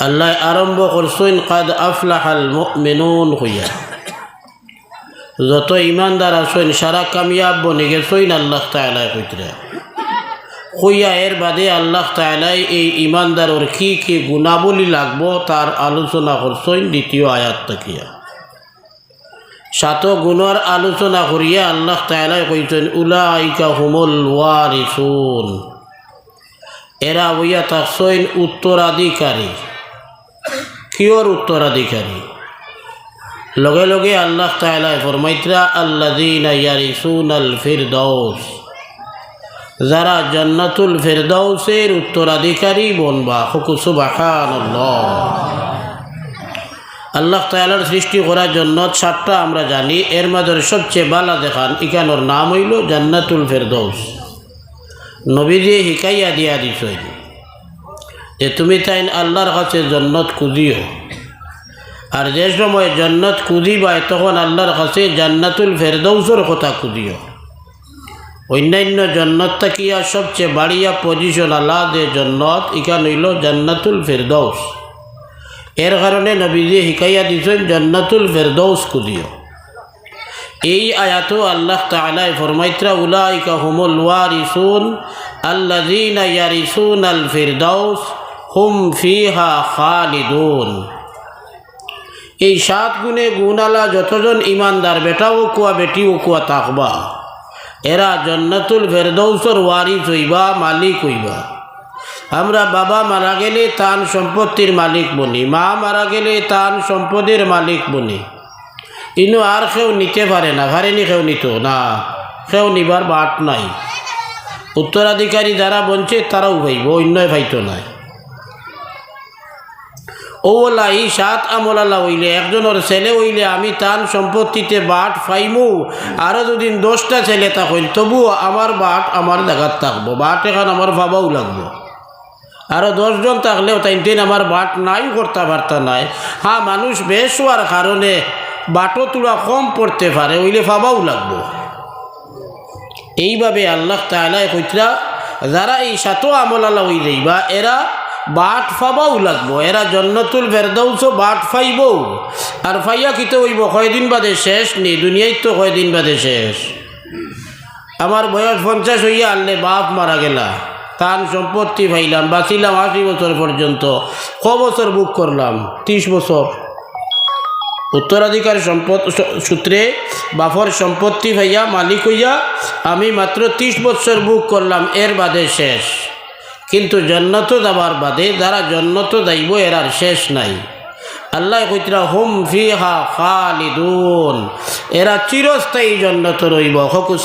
আল্লাহ আরম্ভ করছেন কাদ আফলাহাল মুমিনুন হইয়া। যত ইমানদার আছেন সারা কামিয়াব বনে গেছেন আল্লাহ তাআলা কইতরা হইয়া। এর বাদে আল্লাহ তাআলা এই ইমানদারের কি কি গুণাবলী লাগবো তার আলোচনা করছেন দ্বিতীয় আয়াত তাকিয়া। সাত গুণের আলোচনা করিয়া আল্লাহ তাআলা কইছেন উলাইকা হুমুল ওয়ারিসুন, এরা হইয়া থাকছেন উত্তরাধিকারী। কিওর উত্তরাধিকারী? লগে লগে আল্লাহ তাআলা ফরমাইতরা আল্লাযীনা ইয়ারিসুনাল ফিরদাউস, যারা জান্নাতুল ফিরদাউসের উত্তরাধিকারী বনবা। সুবহানাল্লাহ। আল্লাহ তাআলার সৃষ্টি করা জান্নাত 7টা আমরা জানি, এর মধ্যে সবচেয়ে ভালো দেখান ইকানোর নাম হইল জান্নাতুল ফিরদাউস। নবীজি হিকাইয়া দিয়া দিছেন যে তুমি তাই আল্লাহর কাছে জান্নাত খুঁজিও, আর যে সময় জান্নাত খুঁজিবা তখন আল্লাহর কাছে জান্নাতুল ফিরদাউসের কথা খুঁজিও। অন্যান্য জান্নাত তাকিয়া সবচেয়ে বাড়িয়া পজিশন আল্লাহ যে জান্নাত ইকান হইল জান্নাতুল ফিরদাউস। এর কারণে নবীজি হিকাইয়া দিছেন জান্নাতুল ফিরদাউস খুঁজিও। এই আয়াতো আল্লাহ তাআলা ফরমাইতরা উলাইকা হুমুল ওয়ারিসুন আল্লাযীনা ইয়ারিসুনাল ফিরদাউস হুম ফিহা খালিদুন। এই 7 গুণে গুণালা যতজন ইমানদার বেটাও কুয়া বেটিও কুয়া থাকবা, এরা জান্নাতুল ফিরদাউসের ওয়ারিস হইবা, মালিক হইবা। আমরা বাবা মারা গেলে তান সম্পত্তির মালিক বনি, মা মারা গেলে তান সম্পদের মালিক বনি। ইনো আর কেউ নিতে পারে না, পারেনি কেউ নিত না, কেউ নিবার বাট নাই। উত্তরাধিকারী যারা বলছে তারাও ভাইব, অন্যয় ভাইতো নাই। ওলা এই 7 আমলালা হইলে একজনের ছেলে হইলে আমি তান সম্পত্তিতে বাট পাইমু, আরও যদি 10টা ছেলে থাকেন তবুও আমার বাট আমার জায়গাত থাকবো, বাট এখন আমার ভাবাও লাগবো। আরও 10 জন থাকলেও তাইন আমার বাট নাই করতে পারতা নাই। হ্যাঁ, মানুষ বেশ হওয়ার কারণে বাটো তুলা কম পড়তে পারে, ওইলে ভাবাও লাগবো। এইভাবে আল্লাহ তাআলা কইতরা যারা এই 7 আমলালা হই যাইবা এরা বাট ফাবাও লাগবো, এরা জান্নাতুল ফিরদাউসও বাট ফাইব। আর ফাইয়া কিতে হইব কয়দিন বাদে শেষ নেই, দুনিয়ায় তো কয়দিন বাদে শেষ। আমার বয়স 50 হইয়া আনলে বাপ মারা গেলা, তান সম্পত্তি পাইলাম, বাঁচিলাম 80 বছর পর্যন্ত। ক বছর বুক করলাম? 30 বছর। উত্তরাধিকার সূত্রে বাপর সম্পত্তি ভাইয়া মালিক হইয়া আমি মাত্র 30 বছর বুক করলাম, এর বাদে শেষ। কিন্তু জান্নাত যাবার বাদে যারা জান্নাত যাইব এর আর শেষ নাই। আল্লাহ কইতরা হুম ফিহা খালিদুন, এরা চিরস্থায়ী জান্নাতে রইব।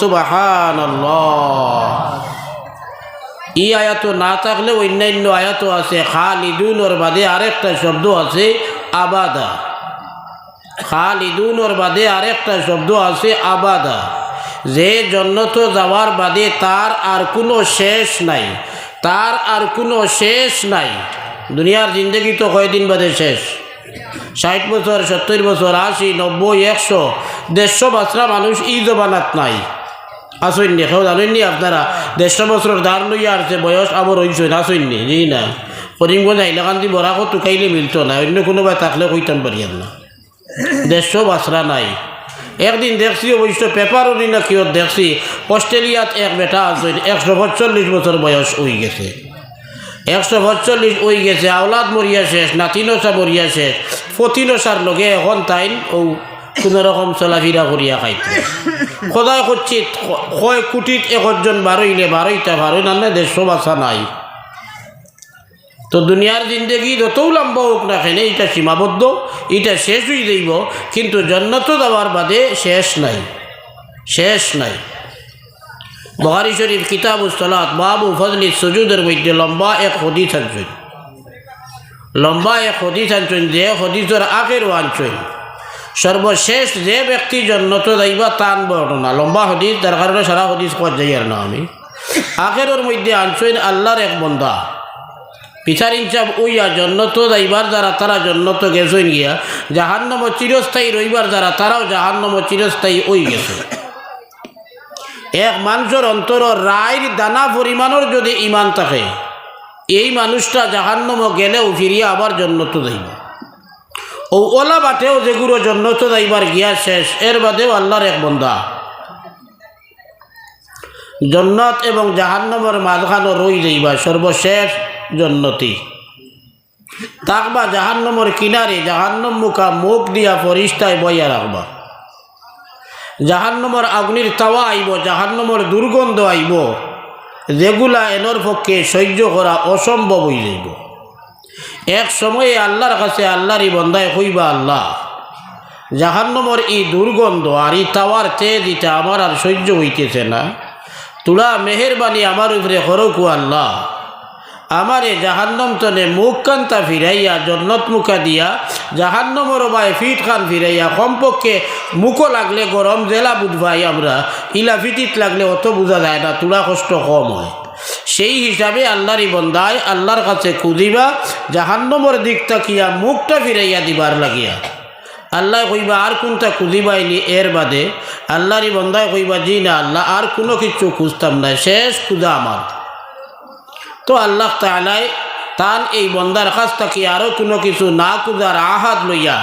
সুবহানাল্লাহ। এই আয়াত না থাকলে অন্যান্য আয়াত আছে। খালিদুনের বাদে আরেকটা শব্দ আছে আবাদা। খালিদুনের বাদে আরেকটা শব্দ আছে আবাদা, যে জান্নাতে যাওয়ার বাদে তার আর কোনো শেষ নাই, তার আর কোনো শেষ নাই। দুনিয়ার জিন্দগি তো কয়দিন বাদে শেষ? 60 বছর, 70 বছর, 80, 90, 100, 150 বছর মানুষ এই জবানাত নাই। আসেননি কেউ? জানেননি আপনারা 150 বছরের দাঁড় লইয়া আসছে, বয়স আবার হইছেন, আসেননি? জি না। করিমগঞ্জ হাইলাকান্দি বরাকো টুকাইলে মিলতো না, অন্য কোনোবাই থাকলে কইতাম পারিয়ান না। 150 বছর নাই। একদিন দেখছি অবশ্য পেপারও না কেউ দেখছি, অস্ট্রেলিয়াত এক বেটা আছে 145 বছর বয়স হয়ে গেছে। 145 হয়ে গেছে, আওলাদ মরিয়া শেষ, নাতিনসা মরিয়া শেষ, ফতিনসার লগে এখন তাইন ও কোনোরকম চলাফিরা করিয়া খাইতে। সদায় করছি কয় কোটিত 1 জন বারইলে 12টা বারোই না, 150 বছর নাই। তো দুনিয়ার জিন্দগি যতও লম্বা হোক না কেন এটা সীমাবদ্ধ, এটা শেষ হয়ে যাইব। কিন্তু জান্নাত যাওয়ার বাদে শেষ নাই, শেষ নাই। বুখারী শরীফ কিতাবুস সালাত বাবু ফজলি সুজুদের মধ্যে লম্বা এক হাদিস আনছেন, লম্বা এক হাদিস আনছেন, যে হাদিসের আগের আনছেন সর্বশেষ যে ব্যক্তি জান্নাত যাইবা তান বর্ণনা। লম্বা হাদিস, তার কারণে সারা হাদিস কর যাই আর না আমি। আগের মধ্যে আনছেন আল্লাহর এক বান্দা বিচার ইনসাফ ওইয়া জান্নাত যাইবার যারা তারা জান্নাত গেছেন গিয়া, জাহান্নাম চিরস্থায়ী রইবার যারা তারাও জাহান্নাম চিরস্থায়ী ওই গেছে। এক মানুষের অন্তর রায়ের দানা পরিমাণের যদি ইমান থাকে এই মানুষটা জাহান্নাম গেলেও ফিরিয়া আবার জন্নত যাইব। ও ওলা বাটেও যেগুলো জন্নত যাইবার গিয়া শেষ, এর বাদেও আল্লাহর এক বন্দা জন্নত এবং জাহান্নামের মাঝখানো রই যাইবা সর্বশেষ জন্নতি থাকবা জাহান্নামের কিনারে, জাহান্নাম মুখা মুখ দিয়া ফরিস্তায় বইয়া রাখবা। জাহান্নামের আগুনের তাওয়া আইব, জাহান্নামের দুর্গন্ধ আইব, যেগুলা এনর পক্ষে সহ্য করা অসম্ভব হয়ে যাইব। এক সময়ে আল্লাহর কাছে আল্লাহরই বন্দায় কইবা, আল্লাহ জাহান্নামের এই দুর্গন্ধ আর এই তাওয়ার তেজ এটা আমার আর সহ্য হইতেছে না, তোরা মেহেরবানি আমার উপরে করকু আল্লাহ, আমারে জাহান্নাম তনে মুখ কান্তা ফিরাইয়া জন্নত মুখা দিয়া জাহান্নামের বাই ফিট খান ফিরাইয়া, কমপক্ষে মুখো লাগলে গরম জেলা বুঝবাই আমরা, ইলা ফিটিত লাগলে অত বোঝা যায় না, তোরা কষ্ট কম হয়। সেই হিসাবে আল্লাহরই বন্দায় আল্লাহর কাছে খুঁজিবা, জাহান্নামের দিক তাকিয়া মুখটা ফিরাইয়া দিবার লাগিয়া। আল্লাহ কইবা আর কোনটা খুঁজিবাইনি, এর বাদে আল্লাহরই বন্দায় কইবা, জি না আল্লাহ আর কোনো কিছু খুঁজতাম না, শেষ খুঁজা আমার। তো আল্লাহ তাআলাই তান এই বন্দার কাছ থেকে আরও কোনো কিছু না খুঁজার আহাদ লইয়া,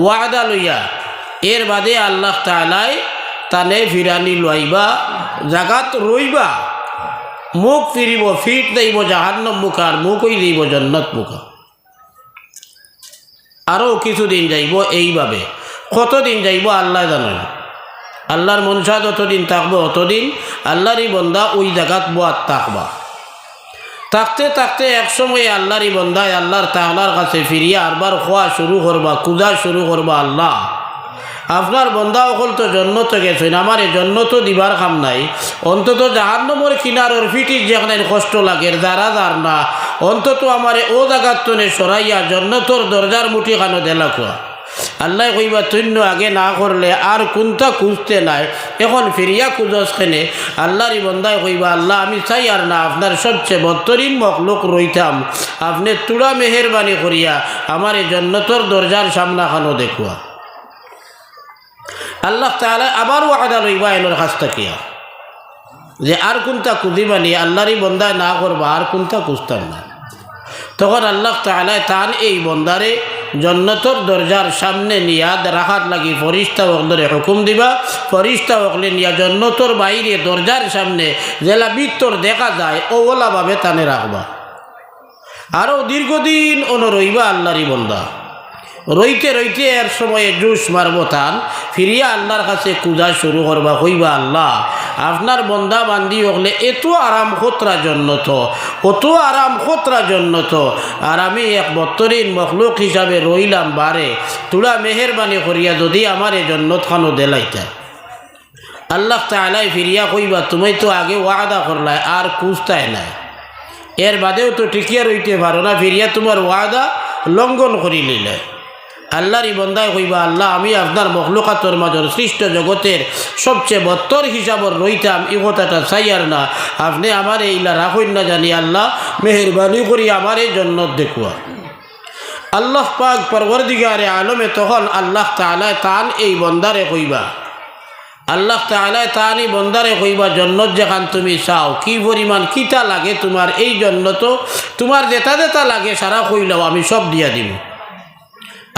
ওয়াদা লইয়া, এর বাদে আল্লাহ তাআলাই তানে ফিরানি লইবা, জাগাত রইবা, মুখ ফিরিব, ফিট দেব জাহান্নাম মুখ আর মুখই দিব জন্নত মুখা। আরও কিছুদিন যাইব এইভাবে, কতদিন যাইব আল্লাহ জানেন। আল্লাহর মনসা যতদিন থাকবো অতদিন আল্লাহরই বন্দা ওই জায়গাত বোয়াত থাকবা। থাকতে থাকতে একসময়ে আল্লাহরই বন্দায় আল্লাহর তাআলার কাছে ফিরিয়া আরবার খোয়া শুরু করবা, কুজা শুরু করবা, আল্লাহ আপনার বন্দা অকল তো জন্নত গেছেন, আমার এই জন্নত দিবার কাম নাই, অন্তত জাহান্নামের কিনারর ফিটির যেখানে কষ্ট লাগে যারা যার না, অন্তত আমার ও জায়গার তনে সরাইয়া জন্নতর দরজার মুঠি খানো দেলা খোয়া। আল্লাহ কইবা তৈন্য আগে না করলে আর কোনটা খুঁজতে নাই, এখন ফিরিয়া খুঁজস খেনে। আল্লাহরই বন্দায় কইবা, আল্লাহ আমি চাই আর না, আপনার সবচেয়ে বত্তরিন মখলুক রইতাম, আপনি তুলা মেহেরবানি করিয়া আমার এই জন্নতর দরজার সামনা খানো দেখুয়া। আল্লাহ তাআলা আবার ওয়াদা লইবা এনোর কাছ থাকিয়া যে আর কোনটা খুঁজিবানি, আল্লাহরই বন্দায় না করবা আর কোনটা খুঁজতাম না। তখন আল্লাহ তাআলা তান এই বন্দারে জন্নতর দরজার সামনে নিয়া রাখার লাগি ফরিস্তা ওকদরে হুকুম দিবা, ফরিস্তা ওকলে নিয়া জন্নতর বাইরে দরজার সামনে জেলা বিত্তর দেখা যায় ওলাভাবে টানে রাখবা। আরও দীর্ঘদিন রইবা আল্লাহরই বন্দা, রইতে রইতে এর সময়ে জুস মারব টান, ফিরিয়া আল্লাহর কাছে কুজা শুরু করবা, কইবা আল্লাহ আপনার বন্দা বান্দি হলে এত আরাম খতরা জন্নত, কত আরাম খতরা জন্নত, আর আমি এক বত্তরিন মখলুক হিসাবে রইলাম বারে, তোরা মেহেরবানি করিয়া যদি আমার এই জন্নত খানো দেলাইতা। আল্লাহ তাআলাই ফিরিয়া কইবা, তুমি তো আগে ওয়াদা করলাই আর খুঁজতাই নাই, এর বাদেও তো টিকিয়া রইতে পারো না, ফিরিয়া তোমার ওয়াদা লঙ্ঘন করি নিলে। আল্লাহরই বন্দায় কইবা, আল্লাহ আমি আপনার মখলুকাতর মাজর সৃষ্ট জগতের সবচেয়ে বত্তর হিসাবর রইতাম, এই কথাটা চাই আর না, আপনি আমার এইলা রাখুন না জানি, আল্লাহ মেহেরবানি করি আমার এই জন্নত দেখুয়া। আল্লাহ পাক পরওয়ারদিগারে আলমে তখন আল্লাহ তাআলা তান এই বন্দারে কইবা, আল্লাহ তাআলা তান এই বন্দারে কইবা, জন্নত যেখান তুমি চাও, কি পরিমাণ কিতা লাগে তোমার এই জন্নত, তোমার যেটা যেটা লাগে সারা কইলাও আমি সব দিয়া দিব।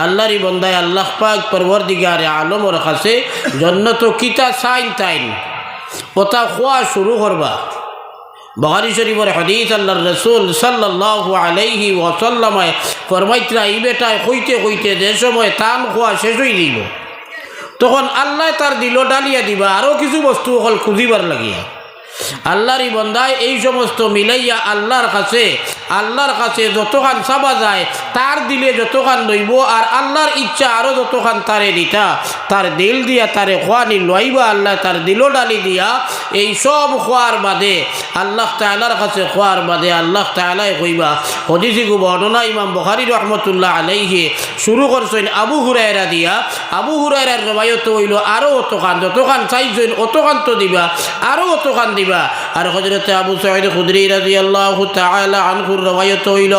আল্লাহরই বন্দায় আল্লাহ পাক পরওয়ারদিগারে আলমর কাছে জন্নত কিতা চাইন তাইন ওটা খোয়া শুরু করবা। বুখারী শরীফের হাদিস আল্লাহর রাসূল সাল্লাল্লাহু আলাইহি ওয়াসাল্লামে ফরমাইতরা, এই বেটায় কইতে কইতে যে সময় তান খোয়া শেষ হয়ে দিব, তখন আল্লাহ তার দিল ডালিয়া দিবা আরও কিছু বস্তু হল খুঁজিবার লাগিয়া। আল্লাহরই বন্দায় এই সমস্ত মিলাইয়া আল্লাহর কাছে যতখান চাবা যায় তার দিলে যতখান লইব, আর আল্লাহর ইচ্ছা আরও যতখান তারে দিতা, তার দিল দিয়া তারে খোয়ানি লইবা, আল্লাহ তার দিল ডালি দিয়া এই সব খোয়ার বাদে আল্লাহ তাআলার কাছে খোয়ার বাদে আল্লাহ তাআলাই কইবা। হদিসে বর্ণনা ইমাম বুখারী রাহমাতুল্লাহ আলাইহি শুরু করছেন আবু হুরায়রা দিয়া, আবু হুরায়রার রওয়ায়াত হইল আরও অতখান, যতখান চাইছেন অতখান তো দিবা, আরও অতখান দিবা। আর হযরতে আবু সাঈদ খুদরী রাদিয়াল্লাহু তাআলা আনহুর রওয়ায়াত হইল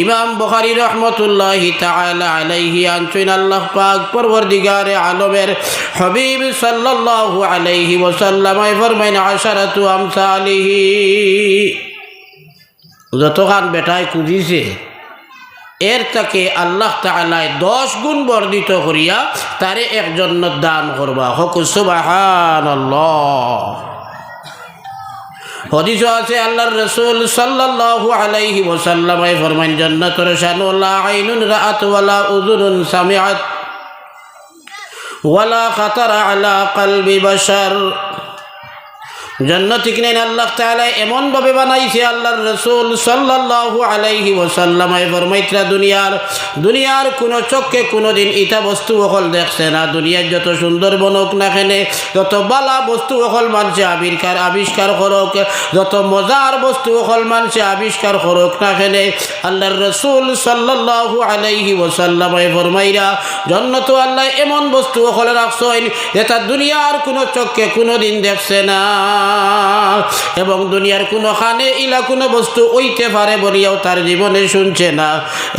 ইমাম বুখারী রাহমাতুল্লাহি তাআলা আলাইহি আনছেন, আল্লাহ পাক পরওয়ারদিগারে আলমের হাবিব সাল্লাল্লাহু আলাইহি ওয়াসাল্লাম ফরমায়েন, আশারাতু আমসালিহি, যতখান বেটায় খুঁজিছে এর তাকে আল্লাহ তাআলা 10 গুণ বর্ধিত করিয়া তারে এক জান্নাত দান করবা। হক সুবহানাল্লাহ। হাদিস আছে আল্লাহর রাসূল সাল্লাল্লাহু আলাইহি ওয়াসাল্লাম ফরমান জান্নাতুর শানু লা আইনুন রাআত ওয়ালা উযুনুন সামিআত ওয়ালা খাতারা আলা কলবি বাশার। জান্নাত ঠিক নেই আল্লাহ তাআলা এমন ভাবে বানাইছে আল্লাহর রাসূল সাল্লাল্লাহু আলাইহি ওয়াসাল্লাম ফরমাইতরা দুনিয়ার কোন চোখে কোনদিন ইটা বস্তু ওকল দেখছে না। দুনিয়ার যত সুন্দর বনক না কেনে, যত বালা বস্তু ওকল মানুষে আবিষ্কার করুক, যত মজার বস্তু ওকল মানুষে আবিষ্কার করুক না কেনে, আল্লাহর রাসূল সাল্লাল্লাহু আলাইহি ওয়াসাল্লাম ফরমাইরা জান্নাত আল্লাহ এমন বস্তু ওকল রাখছেন যেটা দুনিয়ার কোন চোখে কোনদিন দেখছে না এবং দুনিয়ার কোনো খানে ইলা কোনো বস্তু ওইতে পারে বলিয়াও তার জীবনে শুনছে না।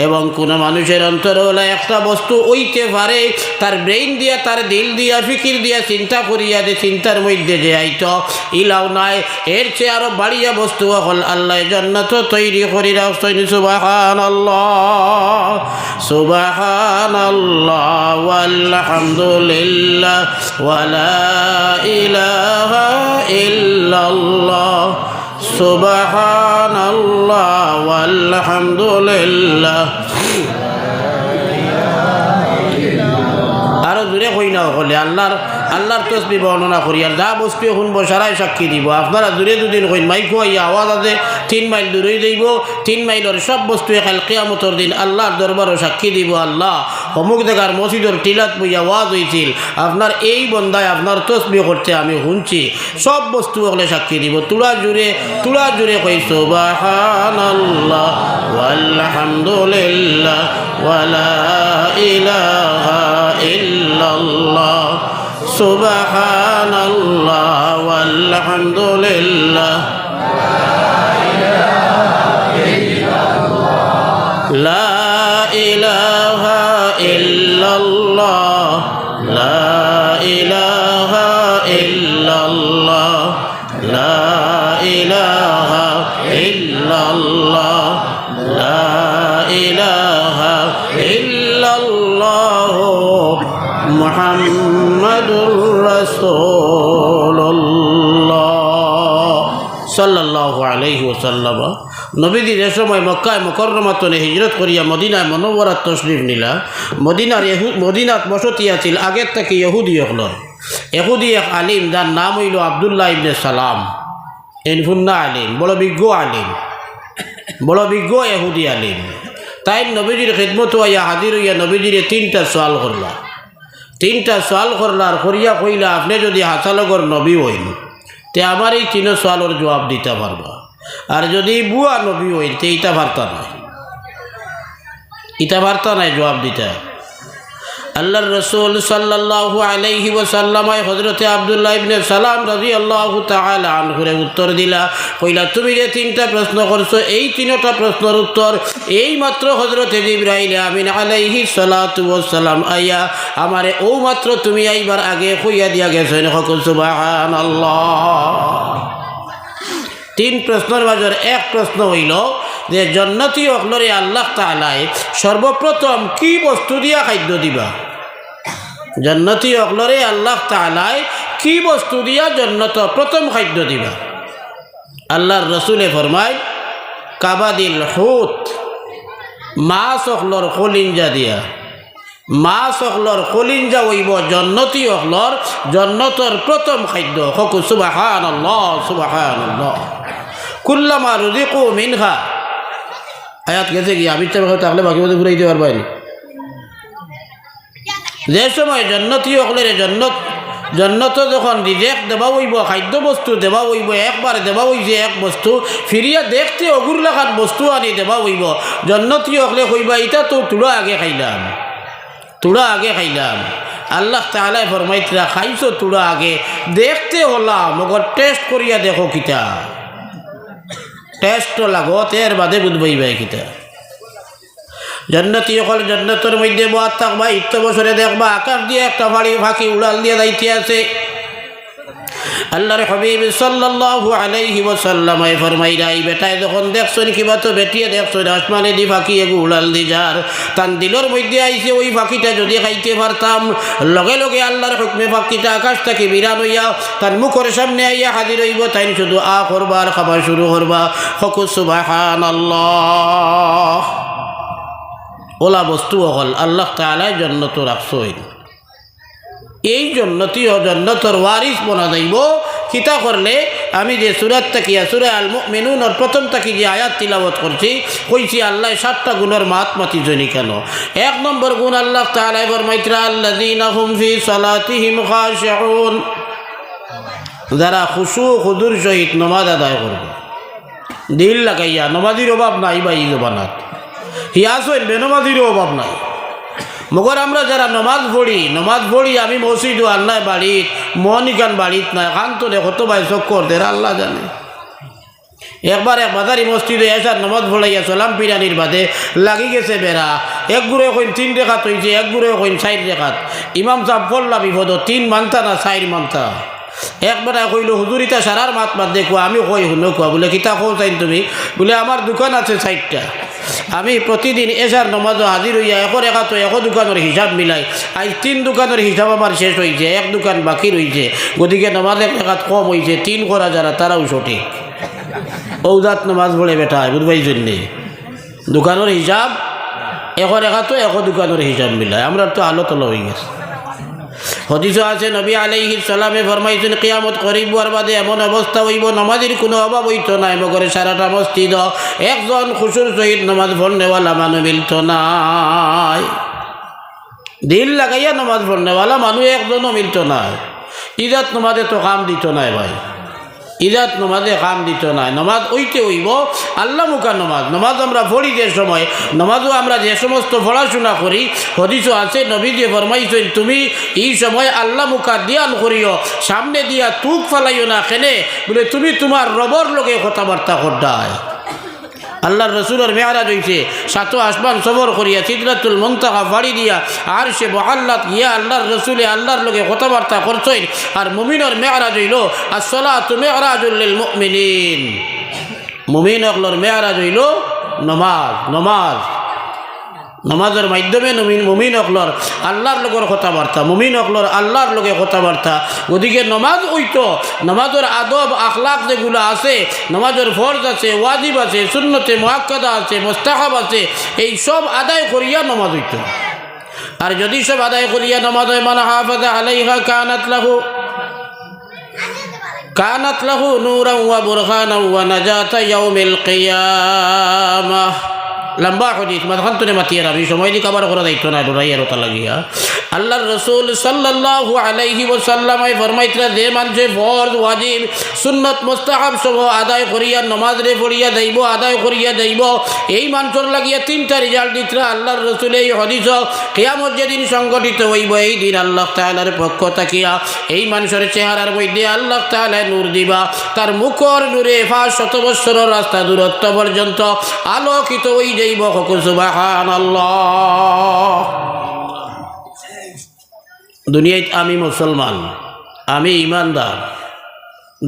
এবং কোনো মানুষের অন্তরে হলে একটা বস্তু ওইতে পারে তার ব্রেইন দিয়া, তার দিল দিয়া, ফিকির দিয়া চিন্তা করিয়া যে চিন্তার মধ্যে যে আইতো ইলাও নাই। এর চেয়ে আরো বাড়িয়া বস্তু হল আল্লাহ জান্নাত তৈরি করি রাখছেন। সুবহানাল্লাহ সুবহানাল্লাহ ওয়ালহামদুলিল্লাহ ওয়ালা ইলাহা ইল্লাল্লাহ সুবহানাল্লাহ ওয়ালহামদুলিল্লাহ। আরো দূরে কই না হলে আল্লাহর তসবিহ বর্ণনা করি আর যা বস্তু শুনবো সারাই সাক্ষী দিব। আপনারা দূরে দুদিন কইন মাইকো আইয়া আওয়াজ আছে 3 মাইল দূরে যাইব, 3 মাইলের সব বস্তু কাল কিয়ামতের দিন আল্লাহর দরবারও সাক্ষী দিব। আল্লাহ অমুক জায়গার মসজিদের টিলাত বই আওয়াজ হয়েছিল, আপনার এই বন্দায় আপনার তসবিহ করতে আমি শুনছি, সব বস্তু হলে সাক্ষী দিব। তুলা জুড়ে কই সুবহানাল্লাহ ওয়ালহামদুলিল্লাহ ওয়ালা ইলাহা ইল্লাল্লাহ সুবহানাল্লাহ ওয়ালহামদুলিল্লাহ লা ইলাহা ইল্লাল্লাহ লা ইলাহা ইল্লাল্লাহ লা ইলাহা ইল্লাল্লাহ লা ইলাহা ইল্লাল্লাহ মুহাম্মাদুর রাসূলুল্লাহ সাল্লাল্লাহু আলাইহি ওয়াসাল্লাম। নবীজি যে সময় মক্কায় মুকাররমাতনে হিজরত করিয়া মদিনায় মনোবরাত তশরিফ নিলা, মদিনাত বসতি আছিল আগের থেকে ইহুদি এক আলিম যার নাম হইল আব্দুল্লাহ ইবনে সালাম এনফুন্না আলিম, বড় বিজ্ঞ ইহুদি আলিম। তাই নবীজির খিদমত হইয়া হাজির হইয়া নবীজির 3টা সওয়াল করলা আর করিয়া কইলা আপনি যদি হাসালগর নবী হইন তে আমার এই 3 সওয়ালের জবাব দিতে পারবা, আর যদি বুয়া নবী হইন তে ইটা বার্তা নাই জবাব দিতে। আল্লাহর রাসূল সাল্লাল্লাহু আলাইহি ওয়াসাল্লাম হযরতে আব্দুল্লাহ ইবনে সালাম রাদিয়াল্লাহু তাআলা আনহুরে উত্তর দিলা, কইলা তুমি যে 3টা প্রশ্ন করছো এই 3টা প্রশ্নের উত্তর এই মাত্র হযরতে জিবরাইল আমিন আলাইহি সালাতু ওয়াসসালাম আইয়া আমারে ও মাত্র তুমি আইবার আগে কইয়া দিয়া গেছেন। সুবহানাল্লাহ। 3 প্রশ্নের মাঝে এক প্রশ্ন হইল যে জান্নাতি অকলরে আল্লাহ তাআলা সর্বপ্রথম কি বস্তু দিয়া খাদ্য দিবা। জান্নাতি অকলরে আল্লাহ তাআলা কি বস্তু দিয়া জান্নাত প্রথম খাদ্য দিবা। আল্লাহর রাসূলে ফরমায় কাবাদিল হুত, মাছ অকলর কলিঞ্জা দিয়া, মাছ অকলর কলিঞ্জা হইব জান্নাতি অকলর জান্নাতর প্রথম খাদ্য। হক সুবহানাল্লাহ সুবহানাল্লাহ। কুল্লামা রুযিকু মিনহা, আয়াত গেছে কি আমি থাকলে বাকি মধ্যে ঘুরে দিতে পারবেন। যে সময় জান্নাতি হকলের জান্নাত যখন রিজেক দেওয়া হইব, খাদ্য বস্তু দেওয়া হইব, একবার দেওয়া হইছে এক বস্তু, ফিরিয়া দেখতে অগুর লাখান বস্তু আনি দেওয়া হইব, জান্নাতি হকলে কইবা এটা তো তুলা আগে খাইলাম। আল্লাহ তাআলা ফরমাইতরা খাইছো তুলা আগে, দেখতে হলাম মগর টেস্ট করিয়া দেখো কিতা, টেস্ট লাগত এর বাদে বুঝবাইবাই কিতা। জান্নাতি হল জান্নাতের মধ্যে বাদ থাকবা, 100 বছরে দেখবা আকাশ দিয়ে একটা ফাঁকি উড়াল দিয়ে যাইতে আছে। আল্লাহর হাবিব সাল্লাল্লাহু আলাইহি ওয়াসাল্লাম ফরমাইরা এই বেটায় যখন দেখছন কিবা তো বেটিয়ে দেখছন আসমানে দি ফাঁকি এগু উড়াল দি যার তান দিলর মধ্যে আইছে ওই ফাঁকিটা যদি খাইতে পারতাম লগে লগে আল্লাহর হুকমে ফাঁকিটা আকাশ থেকে বিরান হইয়া তার মুখের সামনে আইয়া হাজির হইব তাই শুধু করবা আর খাবার শুরু করবা ফকু সুবহানাল্লাহ ওলা বস্তু হল আল্লাহ তাআলা জান্নাত রাখছই এই জন্নতিও জন্নতর ওয়ারিস বনা যাইব কিতা করলে আমি যে সুরাত তাকিয়া সূরা আল মুমিনুনের প্রথম তাকি যে আয়াত তিলাওয়াত করছি কইছি আল্লাহ 7টা গুণের মাতমাতি জনি কেন এক নম্বর গুণ আল্লাহ তাআলা ফরমাইতরা আল্লাযীনা হুম ফি সালাতিহিম খাশিউন যারা খুশু খুদুর সহিত নামাজ আদায় করবে দিল লাগাইয়া নামাজির অভাব নাই ভাই জবানাত হিয়াসইন বেনামাজির অভাব নাই মগর আমরা যারা নমাজ পড়ি আমি মসজিদ আল্লাহ বাড়িত মনিকান বাড়িত না খান তো কত ভাই চক্কর দের আল্লাহ জানে একবার এক বাজারি মসজিদে এসার নমাজ পড়াইয়া চলাম পিরানির বাদে লাগি গেছে বেড়া এক গুড়ে কইন 3 রেখাত হয়েছে এক গুড়ে কইন 4 রেখাত ইমাম সাহেব পড়লা বিপদ 3 মানতা না 4 মানতা একবার কইল হুজুরিতা সারার মাত মাত দেখো আমি কই শুনো কোয়া বলে কিতা কো চাইন তুমি বলে আমার দোকান আছে 4টা আমি প্রতিদিন এসার নমাজও হাজির হইয়া এখন একাতো এক দোকানের হিসাব মিলাই আজ 3 দোকানের হিসাব আমার শেষ হয়েছে এক দোকান বাকি রয়েছে গতিকে নমাজ এক একাত কম হয়েছে 3 করা যারা তারাও সঠিক ঔজাত নমাজ পড়ে বেটা বুঝবাই জন্যে দোকানের হিসাব এখন একাতো এক দোকানের হিসাব মিলাই আমরা তো আলো তলো হয়ে গেছে হদিসও আছে নবী আলাইহিস সালামে ফরমাইছেন কিয়ামত করিব আর বাদে এমন অবস্থা হইব নামাজের কোনো অভাব হইতো না মগরে সারাটা মসজিদ একজন খুশুর সহিত নামাজ পড়নেওয়ালা মানুষ মিলত নাই দিল লাগাইয়া নামাজ পড়নেওয়ালা মানুষ একজনও মিলত নাই ইজাত নামাজে তো কাম দিত নাই ভাই ইজাত নমাজে কাম দিত নাই নমাজ ওইতে হইব আল্লাহ মুখা নমাজ আমরা পড়ি যে সময় নমাজও আমরা যে সমস্ত পড়াশোনা করি হদিসও আছে নবী যে ফরমাইছেন তুমি এই সময় আল্লাহ মুখা দিয়ান করিও সামনে দিয়া তুক ফালাইও না কেনে বলে তুমি তোমার রবর লোকে কথাবার্তা করডায় আল্লাহর রসুলের মেয়ারাজ হইছে 7 আসমান সফর করিয়া সিদরাতুল মুনতাহা বাড়ি দিয়া আর সে মহাল্লাত গিয়া আল্লাহর রসুলে আল্লাহর লোকে কথাবার্তা করছেন আর মুমিনের মেয়ারাজ হইল আসসালাতু মিরাজুল লিল মুমিনিন মুমিন হকলর মেয়ারাজ হইল নমাজের মাধ্যমে মুমিন হকলর আল্লাহর লোকের কথাবার্তা মুমিন হকলর আল্লাহর লোকে কথাবার্তা ওদিকে নমাজ হইতো নমাজের আদব আখলাক যেগুলো আছে নমাজের ফরজ আছে ওয়াজিব আছে সুন্নতে মুআক্কাদা আছে মুস্তাহাব আছে এই সব আদায় করিয়া নমাজ হইতো আর যদি সব আদায় করিয়া নমাজ হয় মান হাফাজা আলাইহা কানাত লাহু নূরান ওয়া বুরহানান ওয়া নাজাতা ইয়াউমিল কিয়ামাহ লম্বা হদিস মাঝখানে মাতিয়ে রাবি সময় দিকে আবার করা দায়িত্ব না ডরাইয়ার ওটা লাগিয়া আল্লাহর রসুল সাল্লাল্লাহু আলাইহি ওয়াসাল্লাম ফরমাইতরা যে মানুষে ফরজ ওয়াজিব সুন্নত মুস্তাহাব সব আদায় করিয়া নামাজ রে পড়িয়া যাইব আদায় করিয়া যাইব এই মানুষের লাগিয়া 3টা রেজাল্ট দিতরা আল্লাহর রসুল এই হদিস কিয়ামত যেদিন সংগঠিত হইব এই দিন আল্লাহ তাআলার পক্ষ তাকিয়া এই মানুষের চেহারার মধ্যে আল্লাহ তাআলা নূর দিবা তার মুখর নূরে 500 বছরের রাস্তা দূরত্ব পর্যন্ত আলোকিত হই যাইব সুবহানাল্লাহ দুনিয়ায় আমি মুসলমান আমি ইমানদার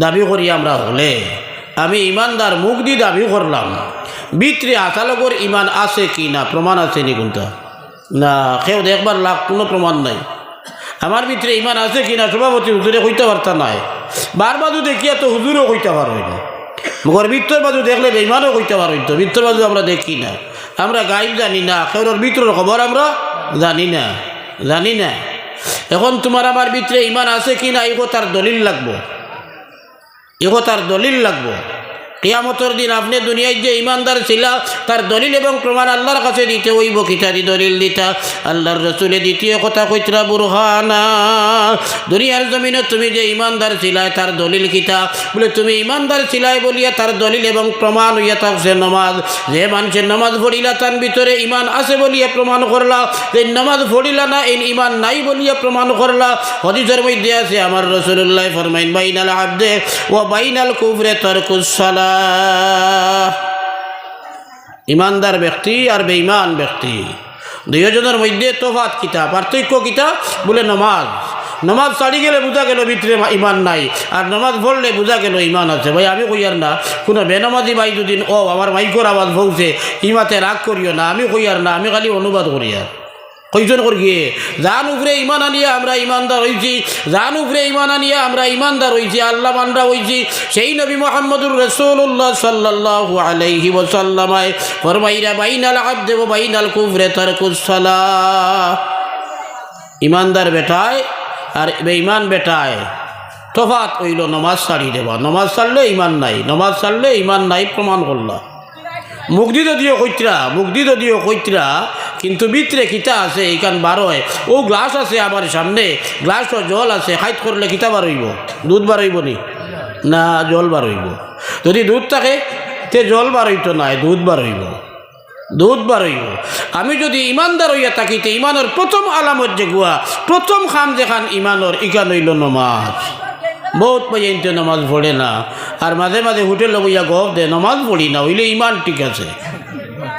দাবি করি আমরা হলে আমি ইমানদার মুখ দিয়ে দাবি করলাম ভিতরে আসালগর ইমান আছে কি না প্রমাণ আছে নি কোনটা না কেউ দেখবার লাভ কোনো প্রমাণ নাই আমার ভিতরে ইমান আছে কি না সভাপতি হুজুরে কইতে পারতা নাই বারবাদু দেখিয়া তো হুজুরও কইতে পারবে না মগর ভিতর বাজু দেখলে বেঈমানও কইতে পারবে তো ভিতর বাজু আমরা দেখি না আমরা গাইব জানি না কেউর ভিতরের খবর আমরা জানি না এখন তোমার আমার ভিতরে ইমান আছে কি না এগো তার দলিল লাগবো কিয়ামতের দিন আপনি দুনিয়ায় যে ইমানদার ছিলা তার দলিল এবং প্রমাণ আল্লাহর কাছে দিতে হইব কিতারি দলিল দিতা আল্লাহর রসুলে দ্বিতীয় কথা কইতরা বুরহানা দুনিয়ার জমিনে তুমি যে ইমানদার ছিলা তার দলিল কিতা বলে তুমি ইমানদার ছিলাই বলিয়া তার দলিল এবং প্রমাণ হইয়া থাকছে নমাজ যে মানুষের নমাজ পড়িলা তার ভিতরে ইমান আছে বলিয়া প্রমাণ করলা যে নমাজ পড়িলা না এই ইমান নাই বলিয়া প্রমাণ করলা হাদিসের মধ্যে আছে আমার রাসূলুল্লাহ ফরমাইন বাইনাল আবদে ওয়া বাইনাল কুফরি তারকুস সালাহ ইমানদার ব্যক্তি আর বেঈমান ব্যক্তি দুইজনের মধ্যে তফাৎ কিতা পার্থক্য কিতা বলে নমাজ নমাজ ছাড়ি গেলে বোঝা গেল ভিতরে ইমান নাই, আর নমাজ পড়লে বোঝা গেল ইমান আছে। ভাই আমি কইয়ার না, কোনো বেনামাজি ভাই যদি ও আমার মাইকর আওয়াজ ভৌছে ইমাতে রাগ করিও না, আমি কইয়ার না, আমি খালি অনুবাদ করি। আর কইজন করি গিয়ে জান উপরে ইমান আনিয়া আমরা ইমানদার হয়েছি, জান উপরে ইমান আনিয়া আমরা ইমানদার হয়েছি, আল্লাহ বান্দা হয়েছি। সেই নবী মুহাম্মদুর রাসূলুল্লাহ সাল্লাল্লাহু আলাইহি ওয়াসাল্লামায় ফরমাইরা বাইনাল আবদি ওয়া বাইনাল কুফরি তারকুস সালাহ। ইমানদার বেটায় আর বেঈমান বেটায় তফাৎ হইল নমাজ ছাড়ি দেবা। নমাজ ছাড়লে ইমান নাই, নমাজ ছাড়লে ইমান নাই প্রমাণ করলা। মুগ্ধি যদিও কইতরা, মুগ্ধি যদিও কইতরা, কিন্তু ভিতরে কিতা আছে এইখান বারোয়। ও গ্লাস আছে আমার সামনে, গ্লাসও জল আছে, খাইত করলে কিতা বার হইব? দুধ বার হইব নি? না, জল বার হইব। যদি দুধ থাকে তে জল বার হইতো নাই, দুধ বার হইব, দুধ বার হইব। আমি যদি ইমানদার হইয়া থাকিতে ইমানের প্রথম আলামত যে গুয়া, প্রথম খাম যেখান ইমানোর ইখান হইল নমাজ। বহুত পর্যন্ত নমাজ পড়ে না, আর মাঝে মাঝে হোটেল বইয়া গপ দে নমাজ পড়ি না, হইলে ইমান ঠিক আছে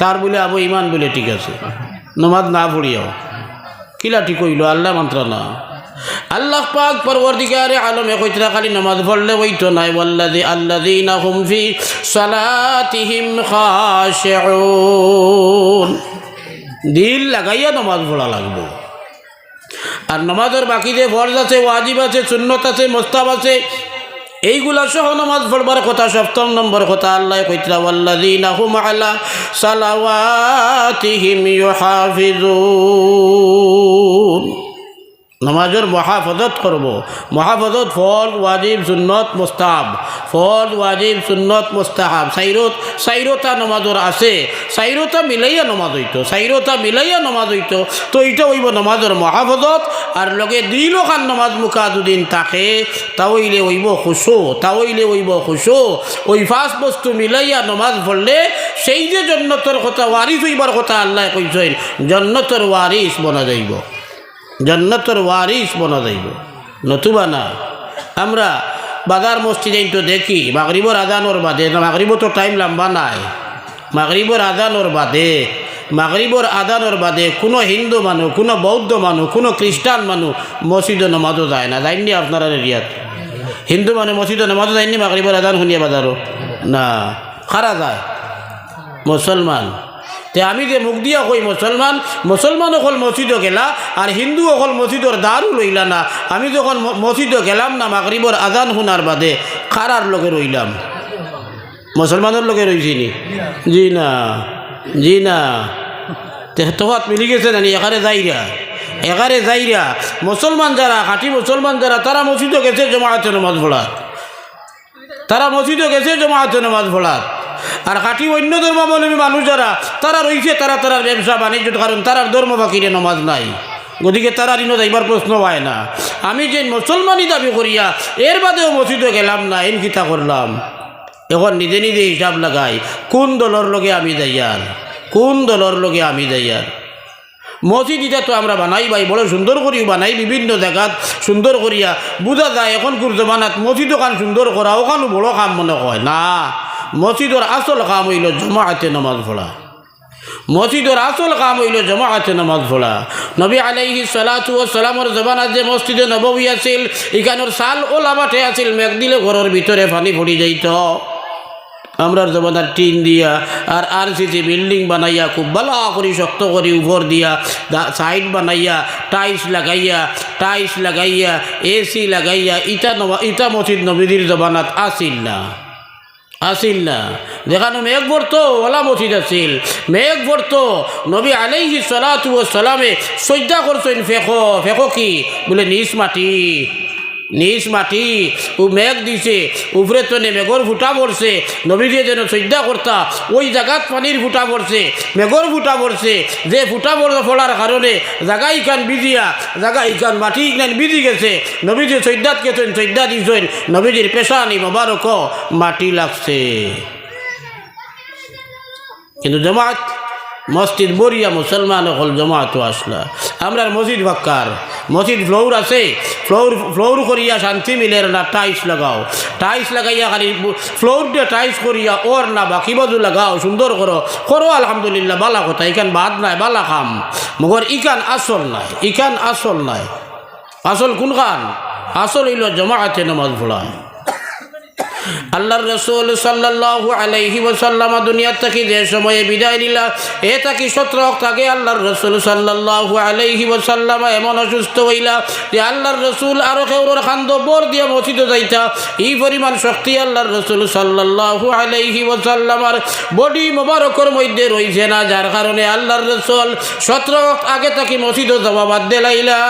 তার বলে আবু ইমান বলে ঠিক আছে, নমাজ না পড়িয়াও কিলা ঠিক হইল? আল্লাহ মন্ত্র না। আল্লাহ পাক পরওয়ারদিগারে আলমে কইতরা খালি নামাজ পড়লে হইতো নাই, আল্লাযীনা হুম ফি সালাতিহিম খাশিউন। দিল লাগাইয়া নামাজ পড়া লাগবে। আর নামাজের বাকি যে ফরজ আছে, ওয়াজিব আছে, সুন্নত আছে, মুস্তাহাব আছে, এইগুলা সহ নামাজ পড়বার কথা। সপ্তম নম্বর কথা আল্লাহ কইতরা ওয়াল্লাযীনা হুম আলা সালাওয়াতিহিম ইউহাফিজুন। নামাজের মহাফজত করব। মহাফজত ফরজ, ওয়াজিব, সুন্নত, মুস্তাহাব। ফরজ, ওয়াজিব, সুন্নত, মুস্তাহাব সাইরোতা নামাজের আছে। সাইরোতা মিলাইয়া নামাজ হইতো, সাইরোতা মিলাইয়া নামাজ হইতো। তো এইটা হইব নামাজের মহাফজত। আর লগে দিলও খান নামাজ মুখা দুদিন থাকে, তাহলে হইব খুশু, তাহলে হইব খুশু। ওই ফার্স্ট বস্তু মিলাইয়া নামাজ পড়লে সেই যে জন্নতর কথা, ওয়ারিস হইবার কথা আল্লাহ কইছেন, জন্নতর ওয়ারিস বনা যাইব, জন্নতর ওয়ারিস বনা যাইব। নতুবা না আমরা বাজার মসজিদে তো দেখি মাগরিবর আজানোর বাদে, মাগরিবও তো টাইম লম্বা নাই, মাগরিবর আজানোর বাদে, মাগরিবর আজানোর বাদে কোনো হিন্দু মানুষ, কোনো বৌদ্ধ মানুষ, কোনো খ্রিস্টান মানুষ মসজিদে নামাজও যায় না। যায়নি আপনারা এরিয়াত? হিন্দু মানুষ মসজিদে নামাজও যায়নি মাগরিবর আজান শুনিয়া বাজারও না? খারা যায় মুসলমান। তে আমি যে মুখ দিয়া কই মুসলমান, মুসলমান অকল মসজিদও গেলা আর হিন্দু অকল মসজিদর দ্বারও লইলা না। আমি যখন মসজিদও গেলাম না মাগরিবর আজান শুনার বাদে, খারার লগে রইলাম? মুসলমানের লগে রইছি নি? জি না, জি না। তফাৎ মিলি গেছে নানি? এখানে যাইরা, এখানে যাইরা মুসলমান যারা, খাঁটি মুসলমান যারা, তারা মসজিদও গেছে জমায়েতে নামাজ পড়া, তারা মসজিদও গেছে জমায়েতে নামাজ পড়া। আর খাঁটি অন্য ধর্মাবলম্বী মানুষ যারা, তারা রয়েছে তারা তারার ব্যবসা বাণিজ্য, কারণ তারার ধর্ম ফাঁকিরে নামাজ নাই, গতিকে তারা ঋণ যাইবার প্রশ্ন হয় না। আমি যে মুসলমানই দাবি করিয়া এর বাদেও মসজিদে গেলাম না, এন কিতা করলাম? এখন নিজে নিজে হিসাব লাগাই কোন দলের লগে আমি যাইয়ার, কোন দলের লগে আমি যাইয়ার। মসজিদ এটা তো আমরা বানাই ভাই, বড় সুন্দর করিও বানাই, বিভিন্ন জায়গাত সুন্দর করিয়া বোঝা যায়। এখনকার জমানাত মসজিদ ওখান সুন্দর করা ওখানো বড় কাম মনে হয় না। মসজিদের আসল কাম হইল জমায়েতে নামাজ পড়া, মসজিদের আসল কাম হইল জমায়েতে নামাজ পড়া। নবী আলাইহিস সালাতু ওয়াস সালামের জমানাত যে মসজিদে নববী আছিল, এখানের সাল ওলা মাঠে আছিল, মেঘ দিলে ঘরের ভিতরে পানি পড়ি যাইত। আমরার জমানার টিন দিয়া আর আরসিসি বিল্ডিং বানাইয়া খুব ভালো করি শক্ত করি উপর দিয়া সাইড বানাইয়া টাইলস লাগাইয়া, টাইলস লাগাইয়া, এসি লাগাইয়া, ইটা মসজিদ নবীর জমানাত আসিল না, আসিল না। যেখানে মেঘ পড়তো ওলা মসজিদ আছিল, মেঘ পড়তো। নবী আলাইহিস সালাতু ওয়াস সালামে সজদা করছেন ফেকো, ফেকো কি বলে? নিজ মাটি, নিজ মাটি। ও মেঘ দিছে, উপরে তো মেঘর ফুটা পড়ছে, নবীজি যেন সজদা করতা ওই জায়গাত পানির ফুটা পড়ছে, মেঘর ফুটা পড়ছে। যে ফুটা পড়ার কারণে জায়গা ইখান বিজিয়া, জায়গা ইখান মাটি ইখান বিজি গেছে। নবীজি সজদাত গেছেন, সজদা দিয়েছেন, নবীজির পেশানি মোবারক মাটি লাগছে। কিন্তু জমাত মসজিদ বরিয়া মুসলমান হল জমাতো আসলা। আমরা মসজিদ বাক্কার, মসজিদ ফ্লোর আছে, ফ্লোর করিয়া শান্তি মিলের না, টাইলস লাগাও, টাইলস লাগাইয়া খালি ফ্লোর দিয়ে টাইলস করিয়া ওর না বাকি বাজু লাগাও, সুন্দর করো, করো আলহামদুলিল্লাহ, বালা কথা, ইখান বাদ নাই, বালা খাম। মগর ইখান আসল নাই, ইখান আসল নাই। আসল কোন খান? আসল হইল জমাআতে নামাজ পড়া। আল্লাহর রাসূল সাল্লাল্লাহু আলাইহি ওয়াসাল্লাম দুনিয়া থেকে যে সময়ে বিদায় নিলা এ থাকি 17 আগে আল্লাহর রাসূল সাল্লাল্লাহু আলাইহি ওয়াসাল্লাম এমন অসুস্থ হইলা যে আল্লাহর রাসূল আরো কেউর খান্দ বর দিয়া মসজিদে যাইতা। এই পরিমাণ শক্তি আল্লাহর রাসূল সাল্লাল্লাহু আলাইহি ওয়াসাল্লামের বডি মোবারকের মধ্যে রইছে না, যার কারণে আল্লাহর রাসূল 17 আগে থাকি মসজিদে যাওয়া বাদ দিলাইলা।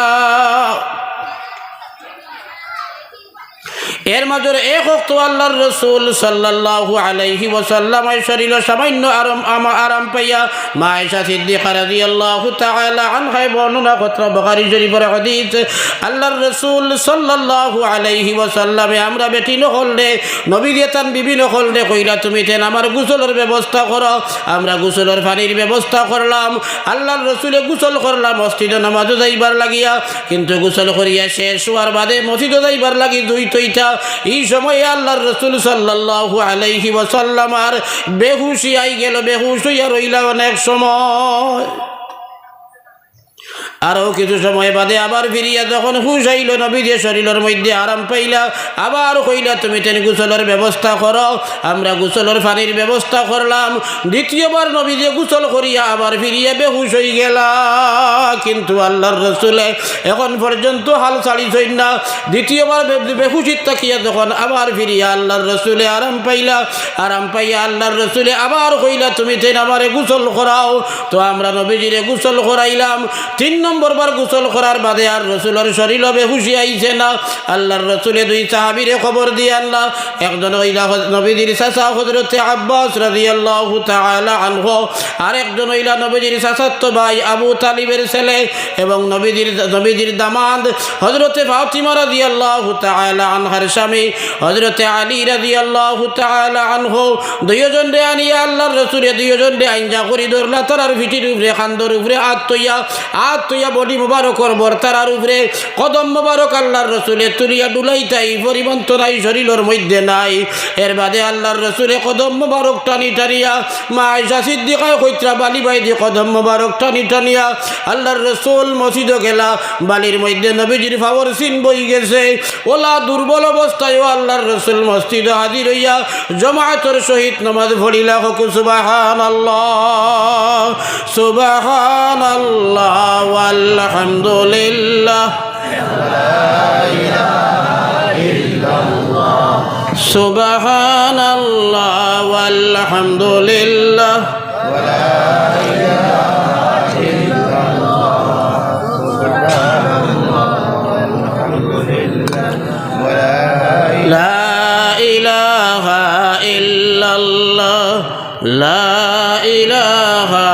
এর মাঝে এক ওয়াক্ত আল্লাহর রাসূল সাল্লাল্লাহু আলাইহি ওয়াসাল্লাম শরীর সামান্য আরাম পাইয়া মা আয়েশা সিদ্দিকা রাদিয়াল্লাহু তাআলা আনহা বর্ণনা করতে বুখারী শরীফের হাদিস। আল্লাহর রাসূল সাল্লাল্লাহু আলাইহি ওয়াসাল্লামে আমরা বেটি নহলে নবী দিয়েছেন বিভিন্ন হলরে কইরা তুমি তেন আমার গোসলের ব্যবস্থা করো। আমরা গোসলের পানির ব্যবস্থা করলাম। আল্লাহর রাসূলে গোসল করলাম মসজিদে নামাজে যাইবার লাগিয়া, কিন্তু গোসল করিয়া শেষ হওয়ার বাদে মসজিদে যাইবার লাগি দুই তৈতা। এই সময়ে আল্লাহর রাসূল সাল্লাল্লাহু আলাইহি ওয়াসাল্লাম আর বেহুশি আই গেল, বেহুশ হইয়া রইলা অনেক সময়। আরও কিছু সময় বাদে আবার ফিরিয়া যখন হুশ আইল নবীদের শরীরের মধ্যে আরাম পাইলা, আবার কইলা তুমি তেন গোসলের ব্যবস্থা করো। আমরা গোসলের পানির ব্যবস্থা করলাম। দ্বিতীয়বার নবীদে গোসল করিয়া আবার ফিরিয়া বেহুশ হয়ে গেলা, কিন্তু আল্লাহর রাসূলে এখন পর্যন্ত হাল ছাড়িছই না। দ্বিতীয়বার বেহুশিত তাকিয়া যখন আবার ফিরিয়া আল্লাহর রাসূলে আরাম পাইলা, আরাম পাইয়া আল্লাহর রাসূলে আবার কইলা তুমি তেন আমারে গোসল করাও। তো আমরা নবীজিরে গোসল করাইলাম। 3 নম্বর বার গোসল করার বাদে আর রাসূলের শরীরে বেহুশি আইছে না। আল্লাহর রাসূলে দুই সাহাবীরে খবর দিয়ে আল্লাহ, একজন হইলা নবীজির চাচা হযরতে আব্বাস রাদিয়াল্লাহু তাআলা আনহু, আর একজন হইলা নবীজির চাচাতো ভাই আবু তালিবের ছেলে এবং নবীজির দামাদ হযরতে ফাতিমা রাদিয়াল্লাহু তাআলা আনহার স্বামী হযরতে আলী রাদিয়াল্লাহু তাআলা আনহু। দুইজনে আনিয়া আল্লাহর রাসূলে দুইজনে আইনজা করি ধরলা তারার পিঠির উপরে খান্দর উপরে আত্মইয়া বডি মুবারকর বর্তার উপরে কদম মুবারক আল্লাহর রাসূলে তুলিয়া ডুলাইতাই পরিবন্ত নাই শরীরের মধ্যে নাই। এর বাদে আল্লাহর রাসূলে কদম মুবারক টানিয়া মা আয়েশা সিদ্দিকা কইত্রা বালি বাইদি কদম মুবারক টানিয়া আল্লাহর রাসূল মসজিদে গেলা। বালির মধ্যে নবীজির ফাওয়ার সিন বই গেছে। ওলা দুর্বল অবস্থায় আল্লাহর রাসূল মসজিদে হাজির হইয়া জামাতের সহিত নামাজ পড়িলা। সুবহানাল্লাহ সুবহানাল্লাহ আলহামদুলিল্লাহ সুবহানাল্লাহ আলহামদুলিল্লাহ লা ইলাহা ইল্লাল্লাহ লা ইলাহা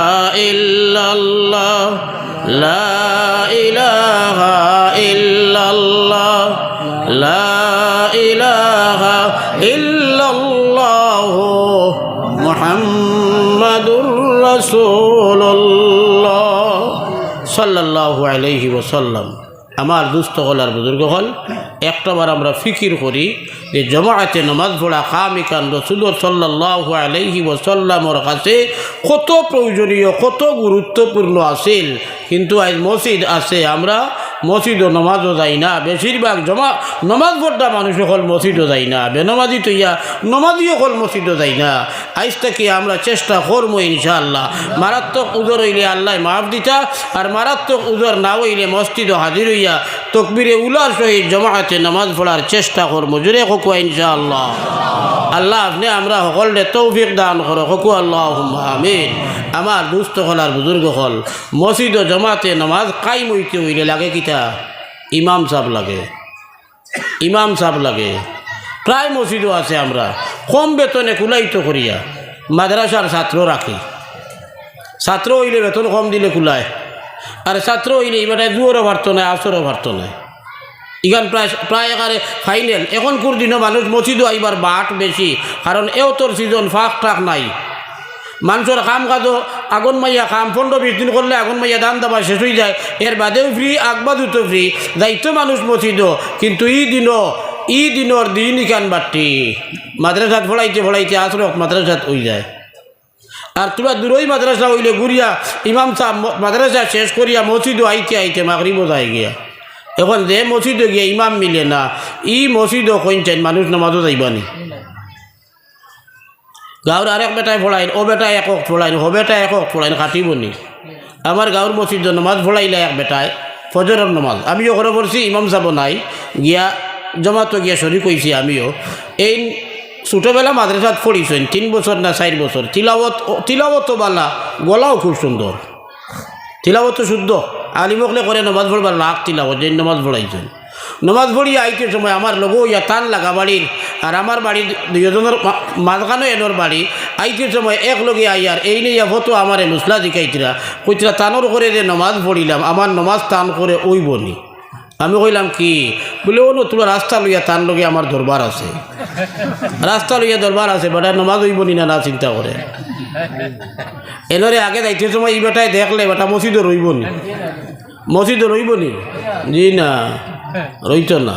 ইল্লাল্লাহ লা ইলাহা ইল্লাল্লাহ লা ইলাহা ইল্লাল্লাহ মুহাম্মাদুর রাসূলুল্লাহ সাল্লাল্লাহু আলাইহি ওয়াসাল্লাম। আমার দুস্থ হলার বুজুর্গ হল একটাবার আমরা ফিকির করি যে জামাআতে নামাজ পড়া কামিকান রাসূল সাল্লাল্লাহু আলাইহি ওয়াসাল্লামের কাছে কত প্রয়োজনীয় কত গুরুত্বপূর্ণ আছিল, কিন্তু আজ মসজিদ আছে আমরা মসজিদও নমাজও যাই না। বেশিরভাগ নমাজ পড়া মানুষ হল মসজিদও যাই না, বেনমাজি তৈয়া নমাজিও হল মসজিদও যাই না। আজ থেকে আমরা চেষ্টা করবো ইনশাআল্লাহ। মারাত্মক উজর হইলে আল্লাহ মাফ দিতা, আর মারাত্মক উজর না হইলে মসজিদও হাজির হইয়া তকবিরে উলার সহিত জামাআতে নামাজ পড়ার চেষ্টা করবো। জোরে হকু ইনশাআল্লাহ। আল্লাহ আপনি আমরা সকলে তৌফিক দান করো, হকু আল্লাহুম্মা আমিন। আমার দুস্থ হলার বুজুর্গ হল মসজিদ ও জামাতে নামাজ কায়েম হইতে হইলে লাগে কিতা? ইমাম সাহেব লাগে, ইমাম সাহেব লাগে। প্রায় মসজিদও আছে আমরা কম বেতনে কুলাইত করিয়া মাদ্রাসার ছাত্র রাখি। ছাত্র হইলে বেতন কম দিলে কুলায়, আর ছাত্র হইলে এবারে দুয়ারও ভারত নাই আসরও ভারত নাই। ইখান প্রায় একারে ফাইনাল। এখন কোর দিনও মানুষ মসজিদও আইবার বাট বেশি, কারণ এও তোর সিজন ফাঁক টাক নাই। মানুষের কাম কাজও আগুন মাইয়া কাম 15-20 দিন করলে আগুন মাইয়া দান দাবা শেষ হয়ে যায়। এর বাদেও ফ্রি, আগবাদও তো ফ্রি, দায়িত্ব মানুষ মসজিদও। কিন্তু ই দিনর দিন ইখান বাট্টি মাদ্রাসাত ফলাইতে আসলে মাদ্রাসাত হয়ে যায়। আর তোরা দূরই মাদ্রাসা হইলে ঘুরিয়া ইমাম সাহেব মাদ্রাসা শেষ করিয়া মসজিদও আইতে মাগরিবও যায় গিয়া। এখন যে মসজিদে গিয়ে ইমাম মিলে না, ই মসজিদও কইছেন মানুষ নামাজও যাইবানি। গাঁৱৰ আরেক বেটায় ফোড়াইন, ও বেটায় একক ফোড়াইন, হো বেটায় একক ফোড়াইন, কাটিবনি। আমার গাঁৱৰ মসজিদ নমাজ ফোড়াইলে এক বেটায় ফজরের নমাজ, আমিও ঘরে পড়ছি, ইমাম যাব নাই, গিয়া জমাতো গিয়া শরীক হয়েছি আমিও। এই ছোটোবেলা মাদ্রাসাত পড়িছেন 3 বছর না 4 বছর, তিলাওয়াতও বালা, গলাও খুব সুন্দর, তিলাওয়াত শুদ্ধ, আলিমকলে করে নমাজ পড়বার লাখ তিলাওয়াত, যে নমাজ পড়াইছেন। নমাজ পড়িয়া আইতে সময় আমার লগো ইয়া টান লাগা বাড়ির, আর আমার বাড়ির দুজনের মাঝখানো এনোর বাড়ি, আইতে সময় এক লগে আইয়ার এই নিয়ে ফটো আমার মুসলা দিকাইতিরা, কইতরা টানোর করে যে নমাজ পড়িলাম, আমার নমাজ টান করে ওই বনি। আমি কইলাম কি, বলে ও তোলা রাস্তা লইয়া টান লগে আমার দরবার আছে, রাস্তা লইয়া দরবার আছে, বেটা নমাজ ওই বনি না, না চিন্তা করে। এনরে আগে যাইতে সময় এই বেটায় দেখলে বেটা মসজিদে রইবনি, মসজিদে রইবনি, জি না রইত না।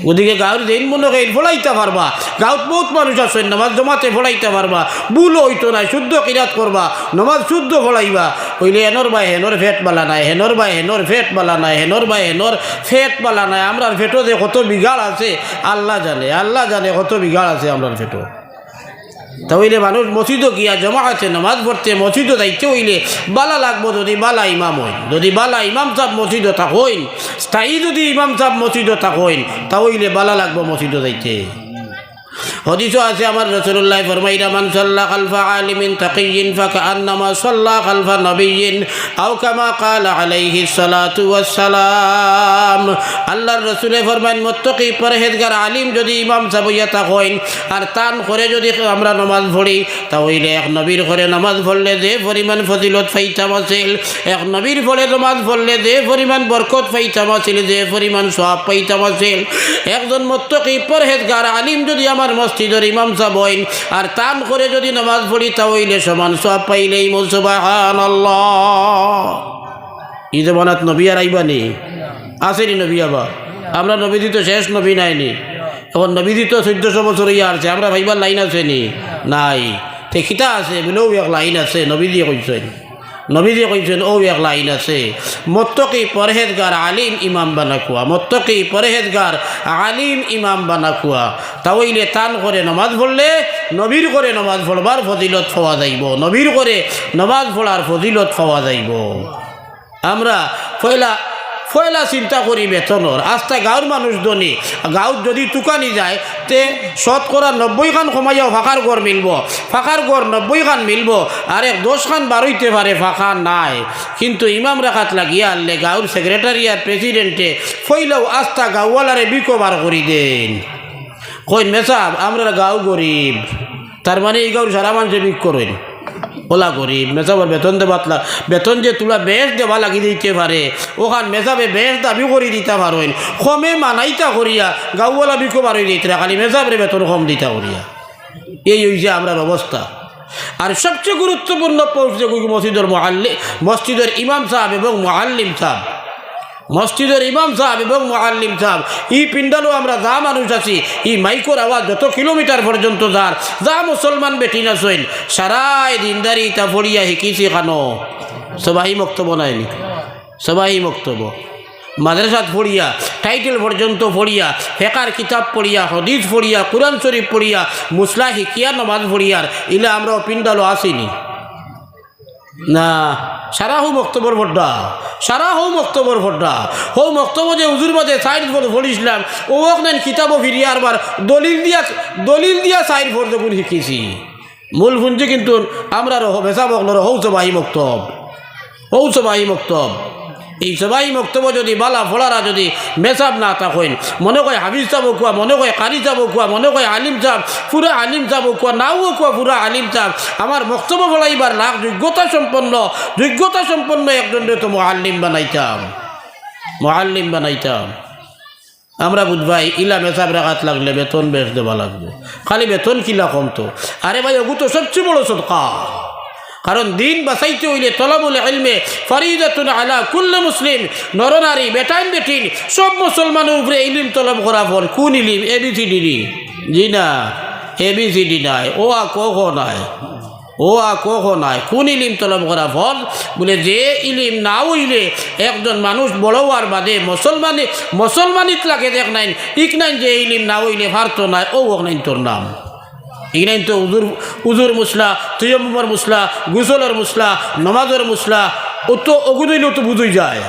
ওদিকে গাঁৱৰ যেন মনে হয় ফলাইতে পারবা, গাঁৱত বহুত মানুষ আছে নমাজ জমাতে ফলাইতে পারবা, ভুলও হইতো নাই, শুদ্ধ কিরাত করবা, নমাজ শুদ্ধ ফলাইবা, হইলে হেনর বাই হেনর ফেট বালা নাই, হেনর বাই হেনর ফেট বালা নাই, হেনর বাই হেনর ফেট বালা নাই। আমরার ফেটো যে কত বিঘাড় আছে আল্লাহ জানে, আল্লাহ জানে কত বিঘাড় আছে আমরার ফেটো। তাহলে মানুষ মসজিদও গিয়া জমা আছে নামাজ পড়তে, মসজিদও যাইতে হইলে বালা লাগবো, যদি বালা ইমাম হইন, যদি বালা ইমাম সাহেব মসজিদও থাকইন, স্থায়ী যদি ইমাম সাহেব মসজিদও থাকইন, তাহলে বালা লাগবো মসজিদও যাইতে। হাদিসও আছে আমার রাসূলুল্লাহ ফরমাইরা, মান সাল্লা খালফা আলিমিন তাকিয়্যিন ফাকান্নামা সাল্লা খালফা নবিয়্যিন আও কামা ক্বালা আলাইহিস সালাতু ওয়াস সালাম। আল্লাহর রাসূলে ফরমাইন, মুত্তাকি পরহেজগার আলিম যদি ইমাম সাহেব হইয়া থাকেন আর তান করে যদি আমরা নামাজ পড়ি, তাহলে এক নবীর ঘরে নামাজ পড়লে যে পরিমাণ ফজিলত পাইতাম আছিল, এক নবীর ঘরে নামাজ পড়লে যে পরিমাণ বরকত পাইতাম আছিল, যে পরিমাণ সওয়াব পাইতাম আছিল, একজন মুত্তাকি পরহেজগার আলিম যদি আমার মসজিদের ইমাম সাহেব হইন আর তান করে যদি নামাজ পড়ি, তাহলে সমান সওয়াব পাইলেই সুবহানাল্লাহ। এই জমানাত নবী আর আইবানি আসেনি, নবী আবার আমরা নবীদি তো শেষ নবী নাইনি, এখন নবীদি তো 1400 বছর ইয়া আছে, আমরা ভাইবার লাইন আসেনি নাই, তে খিতা আছে বলেও এক লাইন আছে, নবী দিয়ে কইছেন, নবী দিয়ে কইছেন ও এক লাইন আছে, মুত্তাকি পরহেজগার আলিম ইমাম বানাকুয়া, মুত্তাকি পরহেজগার আলিম ইমাম বানাকুয়া, তাহলে তান করে নামাজ পড়লে নবীর করে নামাজ পড়বার ফজিলত পাওয়া যাইব, নবীর করে নামাজ পড়ার ফজিলত পাওয়া যাইব। আমরা পয়লা চিন্তা করি বেতনের, আস্তে গাঁৱৰ মানুষ ধনী, গাঁৱত যদি টুকানি যায় তে শতকরা 90 খান কমাইয়াও ফাঁকার ঘর মিলব, ফাঁকার ঘর 90 খান মিলব, আর 10 খান বারইতে পারে ফাঁকা নাই। কিন্তু ইমাম রাখাত লাগিয়া আনলে গাঁৱৰ সেক্রেটারি আর প্রেসিডেন্টে ফইলাও আস্তা গাঁওয়ালারে বিকো বার করি দেন, কইন মেসাব আমরা গাঁও গরিব, তার মানে এই গাঁৱৰ সারা মানুষে বিক করেন, ওলা গরিব, মেসাবের বেতন দেবাতলা, বেতন যে তুলা বেশ দেওয়া লাগি দিতে পারে, ওখান মেসাবে বেশ দাবি করে দিতে পারেন, কমে মানাইতা করিয়া গাঁওয়ালা বিকো বারই দিতে, খালি মেসাবের বেতন কম দিতা করিয়া, এই হয়েছে আমরা অবস্থা। আর সবচেয়ে গুরুত্বপূর্ণ পৌঁছে মসজিদের ইমাম সাহেব এবং মুআল্লিম সাহেব, মসজিদের ইমাম সাহেব এবং মুআল্লিম সাহেব, ই পিন্ডালও আমরা যা মানুষ আছি, ই মাইকোর আওয়াজ যত কিলোমিটার পর্যন্ত যা মুসলমান বেটি না সইন, সারাই দিনদারি তা পড়িয়া শিকিছি খানো, সবাই বক্তব্য নাইনি, সবাই বক্তব্য মাদ্রাসাত পড়িয়া টাইটেল পর্যন্ত পড়িয়া, ফেকার কিতাব পড়িয়া, হদিস পড়িয়া, কুরআন শরীফ পড়িয়া, মুসলা শিকিয়া নমাজ পড়িয়ার ইলা আমরা পিন্ডালও আসিনি না। সারা হো বক্তব্যর ভোট্টা, সারা হো বক্তব্যর ভোট্টা, হো বক্তব্য যে হুজুর মাঝে সাইড পড়িছিলাম, ও নেন কিতাবও ফিরিয়ে আরবার দলিল দিয়া সাইড ভোট যখন শিখেছি, মূল শুনছি কিন্তু আমরা ভেসা বকলর হৌ সবাই বক্তব্য, হৌ সবাই বক্তব্য। এই সবাই বক্তব্য যদি বালা ফোড়ারা যদি মেসাব না থাকেন, মনে কয় হাফিজ সাহেব কুয়া, মনে কয় কারি সাহেব কুয়া, মনে কয় আলিম সাহেব, পুরা আলিম সাহেব কুয়া, নাও কুয়া পুরা আলিম সাহেব, আমার বক্তব্য ফলাইবার লাখ যোগ্যতা সম্পন্ন একজনরে তো মুআল্লিম বানাইতাম, মুআল্লিম বানাইতাম। আমরা বুঝবাই ইলা মেসাব রাখাত লাগলে বেতন বেশ দেওয়া লাগবে, খালি বেতন কিলা কমতো। আরে ভাই ওগু তো সবচেয়ে বড় সদকা, কারণ দিন বাঁচাইতে হইলে তলাবুল ইলমে ফরিদাতুন আলা কুল্লি মুসলিম, নরনারী বেটাইন বেটিন সব মুসলমানের উপরে ইলম তলব করা পর। কোন ইলিম? ABCD, জি না, ABCD নাই, ও আ ক খ নাই, ও কখন নাই কোন ইলিম তলব করা ফল বলে যে ইলিম না হইলে একজন মানুষ বড় হওয়ার বাদে মুসলমানিত লাগে দেখ নাই ইক নাই যে ইলিম না হইলে পারতো নাই ও নাই তোর নাম ইনাইন তো উজুর মুসলা তুয়ম্মর মুসলা গুসলের মুসলা নমাজের মুসলা ও তো অগুদইলেও তো বুঝই যায়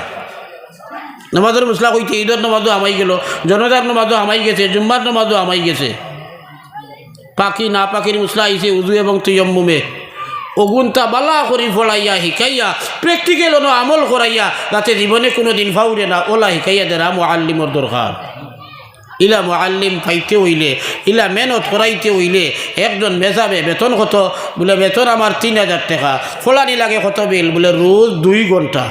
নমাজের মুসলা কইতে ঈদের নমাজও আমাই গেল জনতার নমাজও আমাই গেছে জুম্মার নমাজও আমাই গেছে পাখি না পাখির মুসলা আইছে উজু এবং তুয়ম্মুমে অগুনটা বালা করি ফলাইয়া শিকাইয়া প্র্যাকটিক্যাল আমল করাইয়া যাতে জীবনে কোনো দিন ফাউরে না ওলা শিকাইয়া দেরা মুআল্লিমর দরকার ইলা মুআল্লিম পাইতে হইলে ইলা মেহনত করাইতে হইলে একজন মেজাবে বেতন কত বলে বেতন আমার ৩,০০০ টাকা ফলানি লাগে কত বিল বলে রোজ 2 ঘন্টা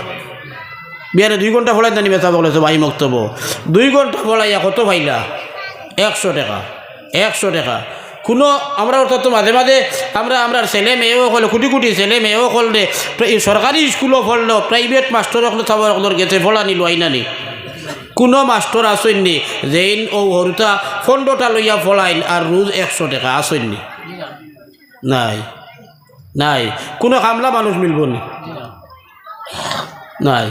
বিয়ারে 2 ঘন্টা ফলাই জানি বেচা বলেছে ভাই মক্তব্য 2 ঘন্টা ফলাইয়া কত পাইলা 100 টাকা 100 টাকা কোনো আমরা অর্থাৎ মাঝে মাঝে আমরা ছেলে মেয়েও হলে কোটি কোটি ছেলে মেয়েও হলে সরকারি স্কুলও পড়লো প্রাইভেট মাস্টার হলে সবার গেছে ফলানি লইনানি কোনো মাস্টার আসেননি যেইন ও হরুতা 15টা লইয়া ফলাইন আর রোজ 100 টাকা আসেননি নাই নাই কোনো কামলা মানুষ মিলব না নাই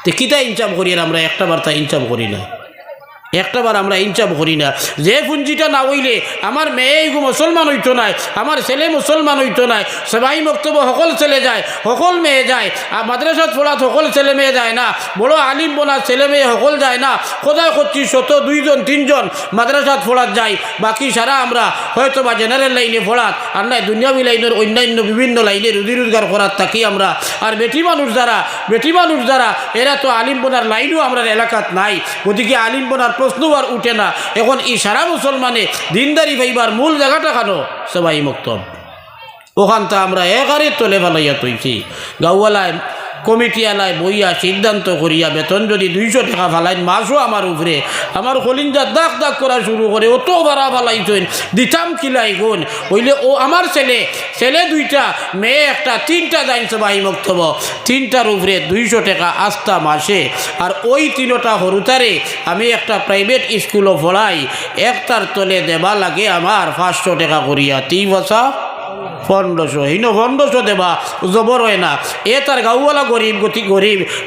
তো কিতা ইনচাপ করি আর আমরা একটা বার তা ইনচাপ করি না একটাবার আমরা ইনচাপ করি না যে পুঞ্জিটা না হইলে আমার মেয়ে মুসলমান হইতো নাই আমার ছেলে মুসলমান হইতো নাই সবাই বক্তব্য সকল ছেলে যায় সকল মেয়ে যায় আর মাদ্রাসাত পড়াত সকল ছেলে মেয়ে যায় না বড় আলিম বোনা ছেলে মেয়ে সকল যায় না কোথায় করছি 2 জন 3 জন মাদ্রাসাত পড়াত যায় বাকি সারা আমরা হয়তো বা জেনারেল লাইনে পড়াত আর নাই দুনিয়াবি লাইনের অন্যান্য বিভিন্ন লাইনে রুজি রোজগার করার থাকি আমরা আর বেটি মানুষ যারা এরা তো আলিম বোনার লাইনও আমরা এলাকাত নাই ওদিকে আলিম বোনার প্রশ্ন আর উঠে না এখন এই সারা মুসলমানে দিনদারি ভাইবার মূল জায়গাটা খানো সবাই মক্তব ওখানটা আমরা একারে তোলে ভালাইয়া তৈছি গাঁওয়ালায় কমিটি আলায় বইয়া সিদ্ধান্ত করিয়া বেতন যদি 200 টাকা ফালাইন মাসও আমার উপরে আমার কলিঞ্জা দাগ দাগ করা শুরু করে অত ভাড়া ফালাইছেন দিতাম কিলাই গুণ হইলে ও আমার ছেলে 2টা মেয়ে 1টা 3টা যাইন সবাই মক্তব 3টার উপরে 200 টাকা আস্তা মাসে আর ওই 3টা হরুতারে আমি একটা প্রাইভেট স্কুলও পড়াই একটার তলে দেবা লাগে আমার 500 টাকা করিয়া 3 বছর 1500 হিনো 1500 দেবা জবর হয় না এ তার গাঁওয়ালা গরিব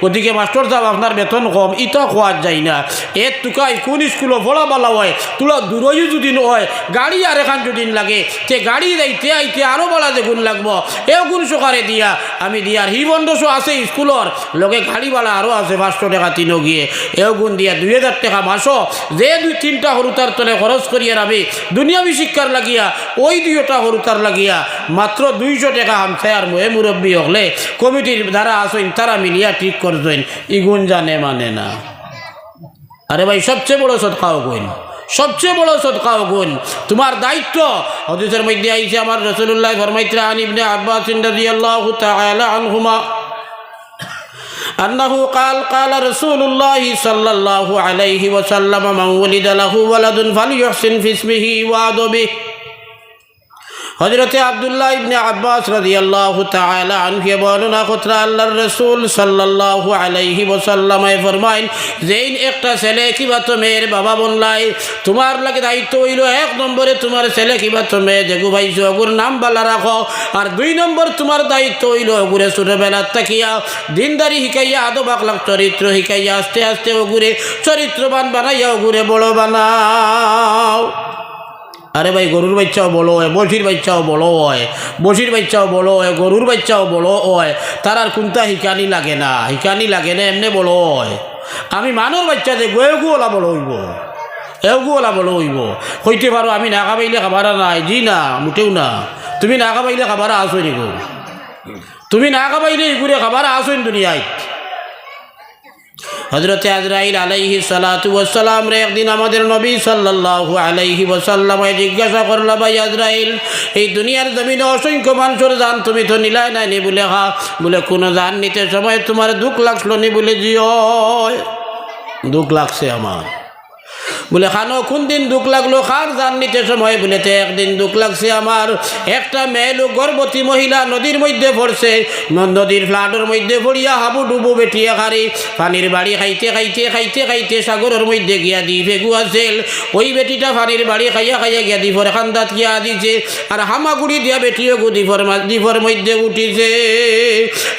গতিকে মাস্টার সাহেব আপনার বেতন কম ইটা খোয়া যায় না এ তুকাই কোন স্কুলও পড়া বালা হয় তোলা দূরই যদি হয় গাড়ি আর এখান যদি লাগে সে গাড়ি যাইতে আইতে আরও বলা যে গুণ লাগবো এও গুণ সকারে দিয়া আমি দিয়ার হি 1500 আছে স্কুলর লগে গাড়ি বালা আরও আছে 500 টাকা 3 গিয়ে এও গুণ দিয়া 2000 টাকা মাসও যে 2-3টা হরুতার তলে খরচ করিয়া আমি দুনিয়াবি শিক্ষার লাগিয়া ওই 2টা হরুতার লাগিয়া মাত্র 200 টাকা হামছে আর মোহে মুরব্বী হলে কমিটির দ্বারা আসেন তারা মিলিয়া ঠিক করছেন ইগুন জানে মানে না আরে ভাই সবচেয়ে বড় সদকাও গুণ সবচেয়ে বড় সদকাও গুণ তোমার দায়িত্ব হাদিসের মধ্যে আইছে আমার রাসূলুল্লাহ ফরমাইতে আন ইবনে আব্বাস রাদিয়াল্লাহু তাআলা আনহুমা أنه قال رسول الله صلى الله عليه وسلم من ولد له ولد فليحسن في اسمه وأدبه হযরতে আব্দুল্লাহ ইবনে আব্বাস রাদিয়াল্লাহু তাআলা আনহু বর্ণনা করতে আল্লাহর রাসূল সাল্লাল্লাহু আলাইহি ওয়াসাল্লাম ফরমাইন যেইন একটা ছেলে কিবা তো মেয়ের বাবা বনলাই তোমার লাগে দায়িত্ব হইল 1 নম্বরে তোমার ছেলে কিবা তো মেয়ে যেগু ভাইছো ওগুর নাম বালা রাখো আর 2 নম্বর তোমার দায়িত্ব হইল ওগুরে ছোটবেলা তাকিয়া দিনদারি শিখাইয়া আদব আখলাক চরিত্র শিখাইয়া আস্তে আস্তে ওগুরে চরিত্রবান বানাইয়া ওগুরে বড় বানাও আরে ভাই গরুর বাচ্চাও বড় হয় বসির বাচ্চাও বড় হয় গরুর বাচ্চাও বড় হয় তার আর কোনটা হিকানি লাগে না এমনি বড় হয় আমি মানুষ বাচ্চা যে গোয়েগুওলা বড় হইব হইতে পারো আমি না খাবাইলে খাবারা নাই জি না মোটেও না তুমি না খাবাইলে খাবারা আসো নি গো তুমি না খাবাইলে ঘুরে খাবারা আসোন দুনিয়ায় হযরতে আজরাইল আলাইহিস সালাতু ওয়াস সালাম রে একদিন আমাদের নবী সাল্লাল্লাহু আলাইহি ওয়াসাল্লাম জিজ্ঞাসা করল ভাই আজরাইল এই দুনিয়ার জমিনে অসংখ্য মানুষের জান তুমি তো নিলাই নাই নি বলে বলে কোন জান নিতে সময় তোমার দুঃখ লাগলো নি বলে জিও দুঃখ লাগছে আমার বলে খানো কোন দিন দুঃখ লাগলো খার জান নিতে সময় বলেতে একদিন দুঃখ লাগছে আমার একটা মেয়ে লোক গর্ভবতী মহিলা নদীর মধ্যে পড়ছে নদীর ফ্লাডের মধ্যে পড়িয়া হাবু ডুবু বেটিয়া খারি পানির বাড়ি খাইতে খাইতে খাইতে খাইতে সাগরের মধ্যে গিয়া দি ফেগু আছিল ওই বেটিটা পানির বাড়ি খাইয়া খাইয়া গিয়া দিফর খান্দাত গিয়া দিছে আর হামাগুড়ি দিয়া বেটিও গু দিফর মধ্যে উঠিছে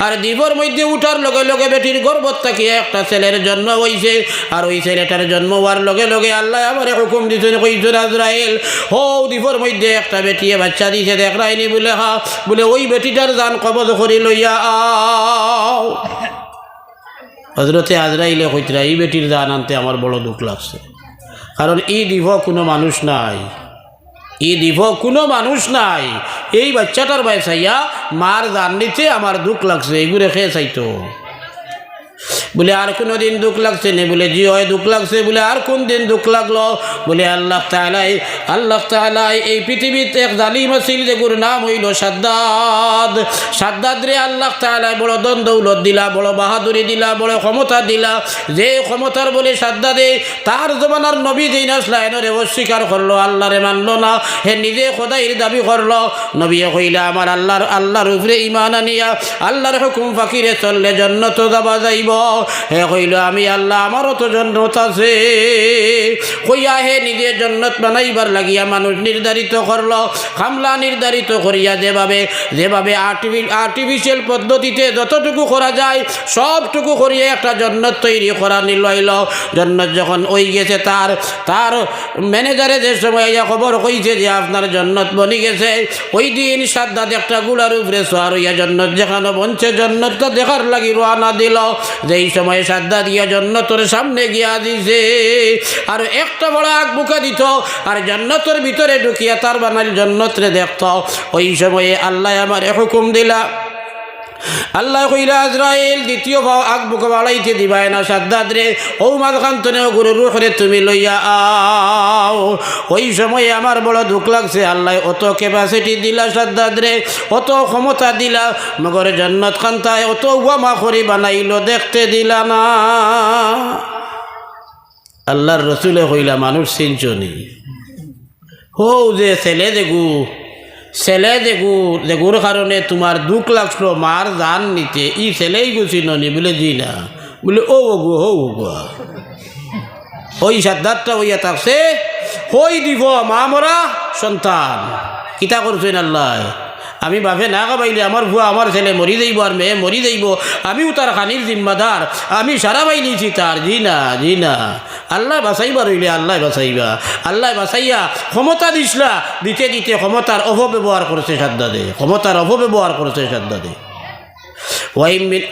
আর দিফর মধ্যে উঠার লগে লগে বেটির গর্ভত থাকিয়া একটা ছেলের জন্ম হইছে আর ওই ছেলেটার জন্ম হওয়ার লগে লগে আল্লাহ আমার হুকুম দিছেন কইছেন আজরাইল হো দিফর মধ্যে একটা বেটিয়ে বাচ্চা দিছে দেখরাইনি বলে হা বলে ওই বেটিটার জান কবজ করি লইয়া আও হজরতে আজরাইলে কইতরা এই বেটির জান আনতে আমার বড় দুঃখ লাগছে কারণ ই দিব কোনো মানুষ নাই ই দিব কোনো মানুষ নাই এই বাচ্চাটার বাই চাইয়া মার জান নিতে আমার দুঃখ লাগছে এইগুলো খেয়ে চাইতো বলে আর কোনো দিন দুঃখ লাগছে না বলে জি হয় দুঃখ লাগছে বলে আর কোন দিন দুঃখ লাগলো বলে আল্লাহ তাআলাই এই পৃথিবীতে এক জালিম আছিল যেগুর নাম হইল সাদ্দাদ রে আল্লাহ তাআলা বড় দন দৌলত দিলা বড় বাহাদুরি দিলা বড় ক্ষমতা দিলা যে ক্ষমতার বলে সাদ্দাদে তার জমানার নবী যেই আসলাইনরে অস্বীকার করলো আল্লাহরে মানলো না হে নিজে খোদাইয়ের দাবি করলো নবী কইলা আমার আল্লাহর উপরে ঈমান আনিয়া আল্লাহর হুকুম ফাকিরে চললে জান্নাত যাবা যাইব হে কইল আমি আল্লাহ আমারও তো জান্নাত আছে কইয়া হে নিজে জান্নাত বানাইবার লাগিয়া মানুষ নির্ধারিত করলো খামলা নির্ধারিত করিয়া যেভাবে আর্টিফিশিয়াল পদ্ধতিতে যতটুকু করা যায় সবটুকু করিয়া একটা জান্নাত তৈরি করা নিলইল জান্নাত যখন ওই গেছে তার ম্যানেজারে যে সময় খবর কইছে যে আপনার জান্নাত বনি গেছে ওই দিন সাদ্দাত একটা গুড়ার উপরে সোয়ার হইয়া জান্নাত যেখানে বনছে জান্নাতটা দেখার লাগি রওনা দিল যেই সময় সাদ্দাত গিয়া জান্নাতের সামনে গিয়া দিছে আর একটা বড় আগ বুকা দিত আর জান্নাতের ভিতরে ঢুকিয়া তার বানাইল জান্নাতরে দেখত ওই সময়ে আল্লাহ আমার হুকুম দিলা আল্লাহ কইলা আজরাইল দ্বিতীয় ভাও আগ বুকা বাড়াইতে দিবাই না সাদ্দাত রে ও মাঝখান্তনে গুরু রুখরে তুমি লইয়া আও ওই সময়ে আমার বড় দুঃখ লাগছে আল্লাহ অত ক্যাপাসিটি দিলা সাদ্দাত রে অত ক্ষমতা দিলা মগর জান্নাত খান্তায় অত ওয়ামা করি বানাইলো দেখতে দিলা না আল্লাহর রসুলে কইলা মানুষ চিনছনি হো যে ছেলে যেগুর কারণে তোমার দুঃখ লাগলো মার জান নিতে ই ছেলেই গুছি ননি বলে জি না বলে ও গো ওই সাদ্দাতটা হইয়া থাকছে হই দিব মা মরা সন্তান কিতা করছেন আল্লাহ আমি বাপে না কাবাইলে আমার ভুয়া আমার ছেলে মরি যাইব আর মেয়ে মরি যাইব আমিও তার খানির জিম্মাদার আমি সারা বাই নিয়েছি তার জি না আল্লাহ বাঁচাইবা রইলে আল্লাহ বাঁচাইয়া ক্ষমতা দিসলা দিতে ক্ষমতার অপব্যবহার করেছে সাদ্দাদে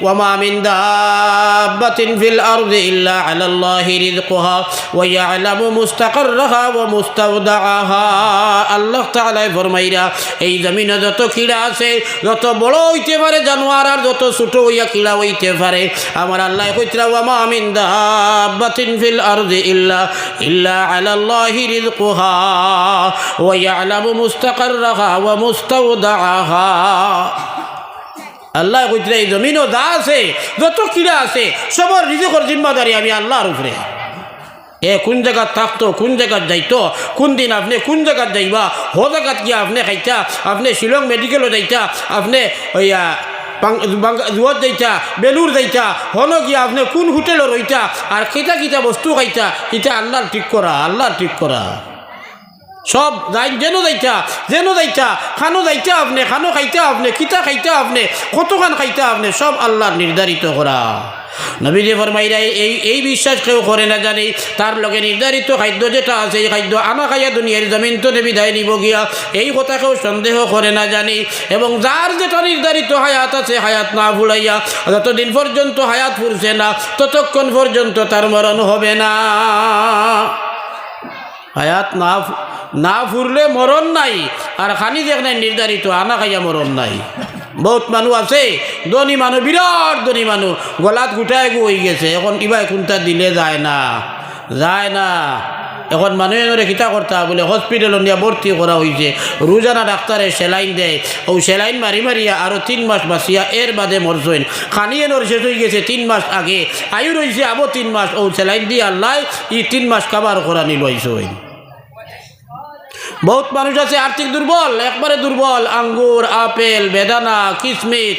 وما من دابة في الأرض إلا على الله رزقها ويعلم مستقرها ومستودعها আল্লাহ তাআলা ফরমাইরা এই জমিনে যত কিড়া আছে যত বড় হইতে পারে জানোয়ার আর যত ছোট হইয়া কিড়া হইতে পারে আমার আল্লাহ কইতরা ওয়ামা মিন দাব্বাতিন ফিল আরদি ইল্লা আলা আল্লাহি রিজকুহা ওয়া ইয়ালামু মুস্তাকাররাহা ওয়া মুস্তাওদাআহা আল্লাহ কইতরা এই জমিনও যা আছে যত কিড়া আছে সবার রিজিকের জিম্মাদারি আমি আল্লাহর উপরে কোন জায়গা থাকতো কোন জায়গা যাইতো কোন দিন আপনি কোন জায়গা যাইবা হো জায়গাত গিয়া আপনি খাইতা আপনি শিলং মেডিকেলও যাইতা আপনি ওইয়া জুয়াত যাইতা বেলুর যাইতা হলো গিয়া আপনি কোন হোটেলও রইতা আর কিতা বস্তু খাইতা এটা আল্লাহর ঠিক করা সব যেন যাইতা খানো যাইতা আপনি খানো খাইতা আপনি কিতা খাইতা আপনি কতখান খাইতা আপনি সব আল্লাহর নির্ধারিত করা নবীজি ফরমাইরা এই বিশ্বাস কেউ করে না জানি তার লগে নির্ধারিত খাদ্য যেটা আছে এই খাদ্য আনা খাইয়া দুনিয়ার জমিন তো বিদায় নিব গিয়া এই কথা কেউ সন্দেহ করে না জানি এবং যার যেটা নির্ধারিত হায়াত আছে হায়াত না ভুলাইয়া যতদিন পর্যন্ত হায়াত ফুরছে না ততক্ষণ পর্যন্ত তার মরণ হবে না হায়াত না ফুরলে মরণ নাই আর খানি যেখানে নির্ধারিত আনা খাইয়া মরণ নাই বহুত মানুষ আছে ধনী মানুষ বিরাট ধনী মানুষ গলাত গুটায় হয়ে গেছে এখন ইবাই কোনটা দিলে যায় না এখন মানুষের কিতা করতা বলে হসপিটাল নিয়ে ভর্তি করা হয়েছে, রোজানা ডাক্তারে সেলাইন দেয়, ও সেলাইন মারি মারিয়া আরও 3 মাস বাঁচিয়া এর বাদে মরছেন। খানিয়েনোর শেষ হয়ে গেছে 3 মাস আগে, আয়ু রয়েছে আবো 3 মাস, ও সেলাইন দিয়ে আল্লাহ 3 মাস কাবার করা নিল হয়েছে। বহুত মানুষ আছে আর্থিক দুর্বল, একবারে দুর্বল, আঙ্গুর, আপেল, বেদানা, কিশমিশ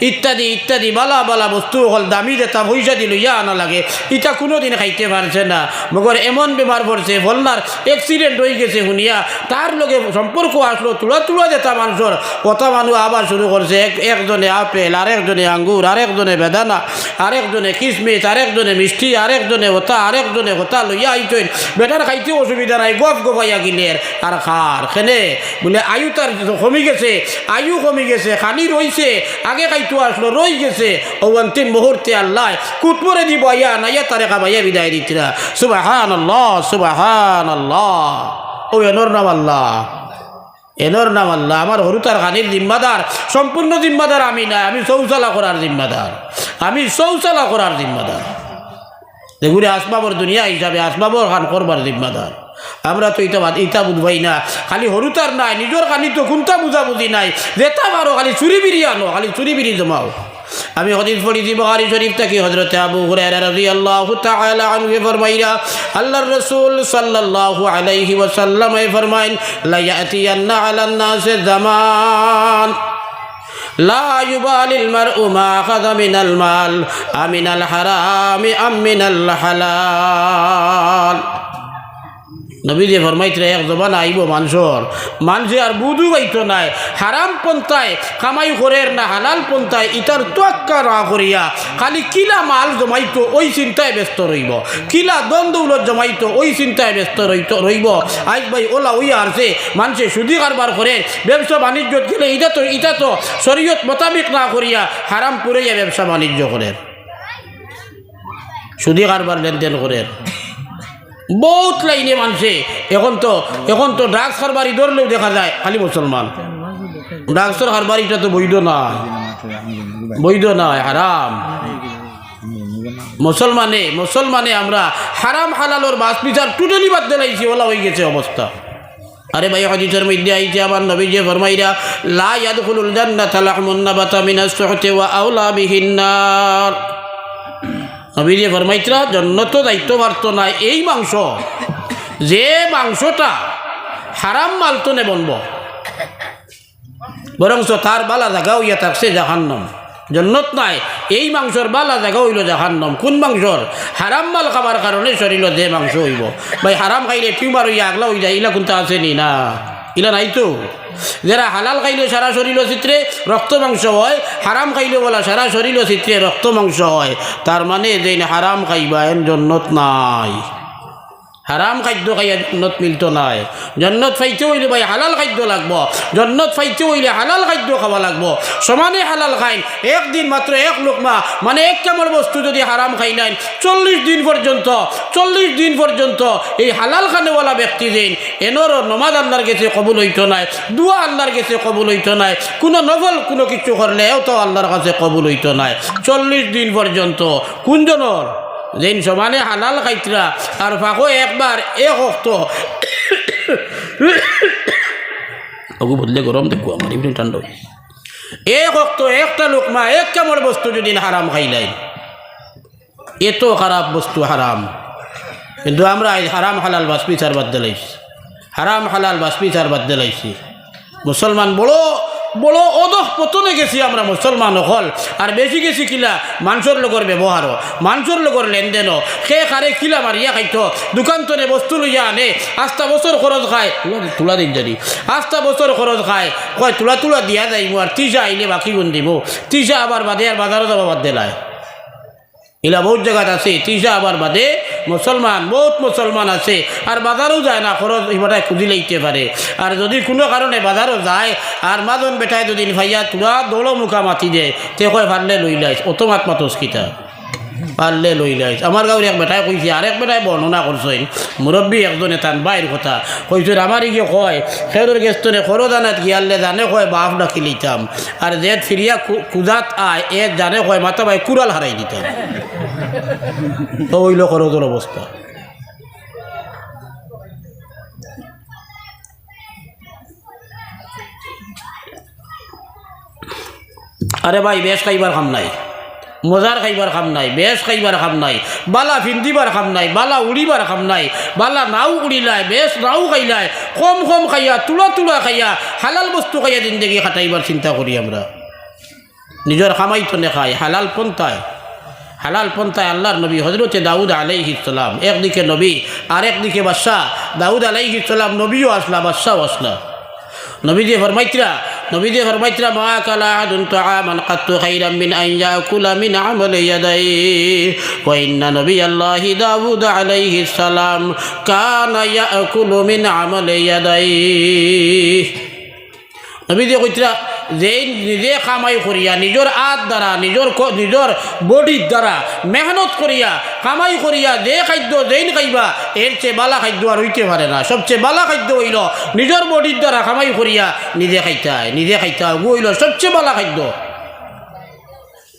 ইত্যাদি ইত্যাদি বালা বালা বস্তু হল দামি দেতা পয়সা দিল ইয়া আনা লাগে, ইটা কোনো দিন খাইতে পারছে না। মগর এমন বেমার পড়ছে, বলনার অ্যাক্সিডেন্ট হয়ে গেছে শুনিয়া তার লগে সম্পর্ক আসলো, তুলা তুলা দেতা মানুষের কথা মানুষ আবার শুরু করছে, একজনে আপেল, আরেকজনে আঙ্গুর, আরেকজনে বেদানা, আরেকজনে কিশমিশ, আরেকজনে মিষ্টি, আরেকজনে হতা, আরেকজনে হতা লইয়া আইতেন। বেটার খাইতে অসুবিধা নাই, গপ গপাইয়া গিলের আর খার খেনে বলে আয়ু তার কমে গেছে, আয়ু কমে গেছে, খানি রইছে, আগে খাইতো আসলো রই গেছে, ও অন্তিম মুহূর্তে আল্লাহ কুটমরে দিব আইয়া নাইয়া তারে কাবাইয়া বিদায় দিতরা। সুবহানাল্লাহ সুবহানাল্লাহ। ও এনোর নাম আল্লাহ, এনোর নাম আল্লাহ। আমার হরুতার খানির জিম্মাদার, সম্পূর্ণ জিম্মাদার আমি না, আমি শৌচালা করার জিম্মাদার, আমি শৌচালা করার জিম্মাদার। দেখুন আসবাবর দুনিয়া হিসাবে আসবাবর খান করবার জিম্মাদার। আমরা তো ইটা বুঝবাই না, খালি হরুতার নাই, নিজের খালি তো কোনটা বুঝাবুঝি নাই, যেটা পারো খালি চুরি বিড়ি আনো, খালি চুরি বিড়ি জমাও। আমি হাদিস পড়েছি বুখারী শরীফ থেকে, হযরত আবু হুরায়রা রাদিয়াল্লাহু তাআলা আনহু ফরমাইরা আল্লাহর রাসূল সাল্লাল্লাহু আলাইহি ওয়াসাল্লাম ফরমায়েন, লা ইয়াতিয়ান্না আলান নাস জামান লা ইউবালিল মারউ মা আখাযা মিনাল মাল আমিনাল হারামি আম মিনাল হালাল। নবীজি ফরমাইতে এক জবান আইব মানুষে আর বুধু পাইতো নাই, হারাম পন্থায় কামাই করের না হালাল পন্থায় ইটার তোয়াক্কা না করিয়া খালি কিলা মাল জমাইতো ওই চিন্তায় ব্যস্ত রইব, কিলা দ্বন্দ্বৌলত জমাইতো ওই চিন্তায় ব্যস্ত রইব। আজ ভাই ওলা ওই আরছে মানুষে সুদি কারবার করে, ব্যবসা বাণিজ্য গেলে ইটা তো শরীয়ত মোতাবিক না করিয়া হারাম পুরাইয়া ব্যবসা বাণিজ্য করে, সুদি কারবার লেনদেন করে বহুত লাইনে মানছে। এখন তো ড্রাগস কারবারি ধরলেও দেখা যায় খালি মুসলমান। ড্রাগসের কারবারিটা তো বৈধ নয়, হারাম। মুসলমানে আমরা হারাম হালালোর বাস বিচার টোটালি বাদ দিলাইছি, ওলা হয়ে গেছে অবস্থা। আরে ভাই হাদিসের মধ্যে আইছে আমার নবীজি ফরমাইরা, লা ইয়াদখুলুল জান্নাতা লাহমুন নাবাতা মিনাস সুহতি ওয়া আওলা বিহিন নার। নবীজি ফরমাইতরা জন্নত দায়িত্ব পারত না এই মাংস, যে মাংসটা হারাম মালতো নে বনব, বরঞ্চ তার বালা জায়গা হইয়া থাকছে জাহান্নাম। জন্নত নাই, এই মাংসর বালা জায়গা হইল জাহান্নাম। কোন মাংসর? হারাম মাল খাবার কারণে শরীর যে মাংস হইব। ভাই হারাম খাইলে টিউমার হইয়া আগলা হয়ে যায়, ইলা কোনটা আসেনি না, ইলা নাই তো। যারা হালাল খাইলে সারা শরীর চিত্রে রক্ত মাংস হয়, হারাম খাইলে বলা সারা শরীর চিত্রে রক্ত মাংস হয়। তার মানে যে হারাম খাইবা এন জন্নত নাই, হারাম খাদ্য খাইয়া জন্নত মিলত নাই। জন্নত ফাইতে হইলে ভাই হালাল খাদ্য লাগবো, জন্নত ফাইতে হইলে হালাল খাদ্য খাওয়া লাগবো। সমানে হালাল খাইন, একদিন মাত্র এক লোকমা মানে এক কামড় বস্তু যদি হারাম খাই নাই 40 দিন পর্যন্ত এই হালাল খানেওয়ালা ব্যক্তি দিন এনর নমাজ আল্লাহর কাছে কবুল হইতো নাই, দুয়া আল্লাহর কাছে কবুল হইতো নাই, কোনো নফল কোনো কিছু করলে এও তো আল্লাহর কাছে কবুল হইতো নাই 40 দিন পর্যন্ত। কোনজনের? যেন সমানে হালাল খাইতরা আর ফাঁকো একবার এক অক্ত বদলে গরম দেখো আমার এমনি ঠান্ডা, এক অক্ত একটা লোকমা এক কামড় বস্তু যদি হারাম খাইলাই, এত খারাপ বস্তু হারাম। কিন্তু আমরা হারাম হালাল বাস বিচার বাদ দিলাইছি, হারাম হালাল বাস বিচার বাদ দিলাইছি। মুসলমান বড় অদহ পতনে গেছি আমরা মুসলমান হল। আর বেশি গেছি কিলা মানুষের লগর ব্যবহারও, মানুষের লগর লেনদেনও। সে কারে কিলা মারিয়া খাইতো, দোকান তনে বস্তু লইয়া আনে, আস্তা বছর খরচ খায়, তুলা দিন জানি আস্তা বছর খরচ খায়, কয় তুলা দিয়া যাইব আর তিসা আইলে বাকি গুণ দিব, তিসা আবার বাদে আর বাজারও যাবা বাদ দিলায়। এলা বহুত জায়গাত আছে, তিসা আবার বাদে বহুত মুসলমান আছে আর বাজারও যায় না, খরচ ইবাটায় খুঁজি লইতে পারে। আর যদি কোনো কারণে বাজারও যায় আর মাজন বেটায় দুদিন ভাইয়া তুলা দৌড়ো মুখা মাতি দেয়, তে কয় পারলে লই লাইছ, অত মাতমাতস কিতা পারলে লই লাইছ। আমার গাঁর এক বেটায় কইছে, আরেক বেটায় বর্ণনা করছেন, মুরব্বী একজনে তান বাইর কথা কইছেন, আমারই গিয়ে কয় খেরোর গেস্তনে খরো জানাত গিয়ালে জানে কয় বাপ ডাকি লইতাম, আর যে ফিরিয়া কুজাত আয় এ জানে কয় মাতা ভাই কুড়াল হারাই দিতাম। তো হইল খরচের অবস্থা। আরে ভাই বেশ খাইবার খাম নাই, মজার খাইবার খাম নাই, বেশ খাইবার খাম নাই, বালা ফিন্দিবার খাম নাই, বালা উড়িবার খাম নাই, বালা নাও উড়িলায়, বেশ নাও খাইলায়, কম কম খাইয়া তুলা তুলা খাইয়া হালাল বস্তু খাইয়া জিন্দগি খাটাইবার চিন্তা করি আমরা। নিজের খামাই তো খাই হালাল পন্থায়, হালাল পন্থায় আল্লাহর নবী হজরতে দাউদ আলাইহিস সালাম একদিকে নবী আর একদিকে বাদশাহ। দাউদ আলাইহিস সালাম নবীও আসলা, বাদশাও আসলা। নবীজি ফরমাইতরা মা কালা আহাদুন তাআমান কাত্তু খাইরাম মিন আন ইয়াকুলা মিন আমালি ইয়াদাইহি ওয়া ইন্না নবিয়াল্লাহি দাউদ আলাইহিস সালাম কানা ইয়াকুলু মিন আমালি ইয়াদাইহি। নবীজি কইতরা যে নিজে কামাই করিয়া নিজের হাত দ্বারা নিজের বডির দ্বারা মেহনত করিয়া কামাই করিয়া যে খাদ্য যেইন খাইবা এর চেয়ে বালা খাদ্য আর হইতে পারে না। সবচেয়ে বালা খাদ্য হইল নিজের বডির দ্বারা কামাই করিয়া নিজে খাইতে হয় হইল সবচেয়ে বালা খাদ্য।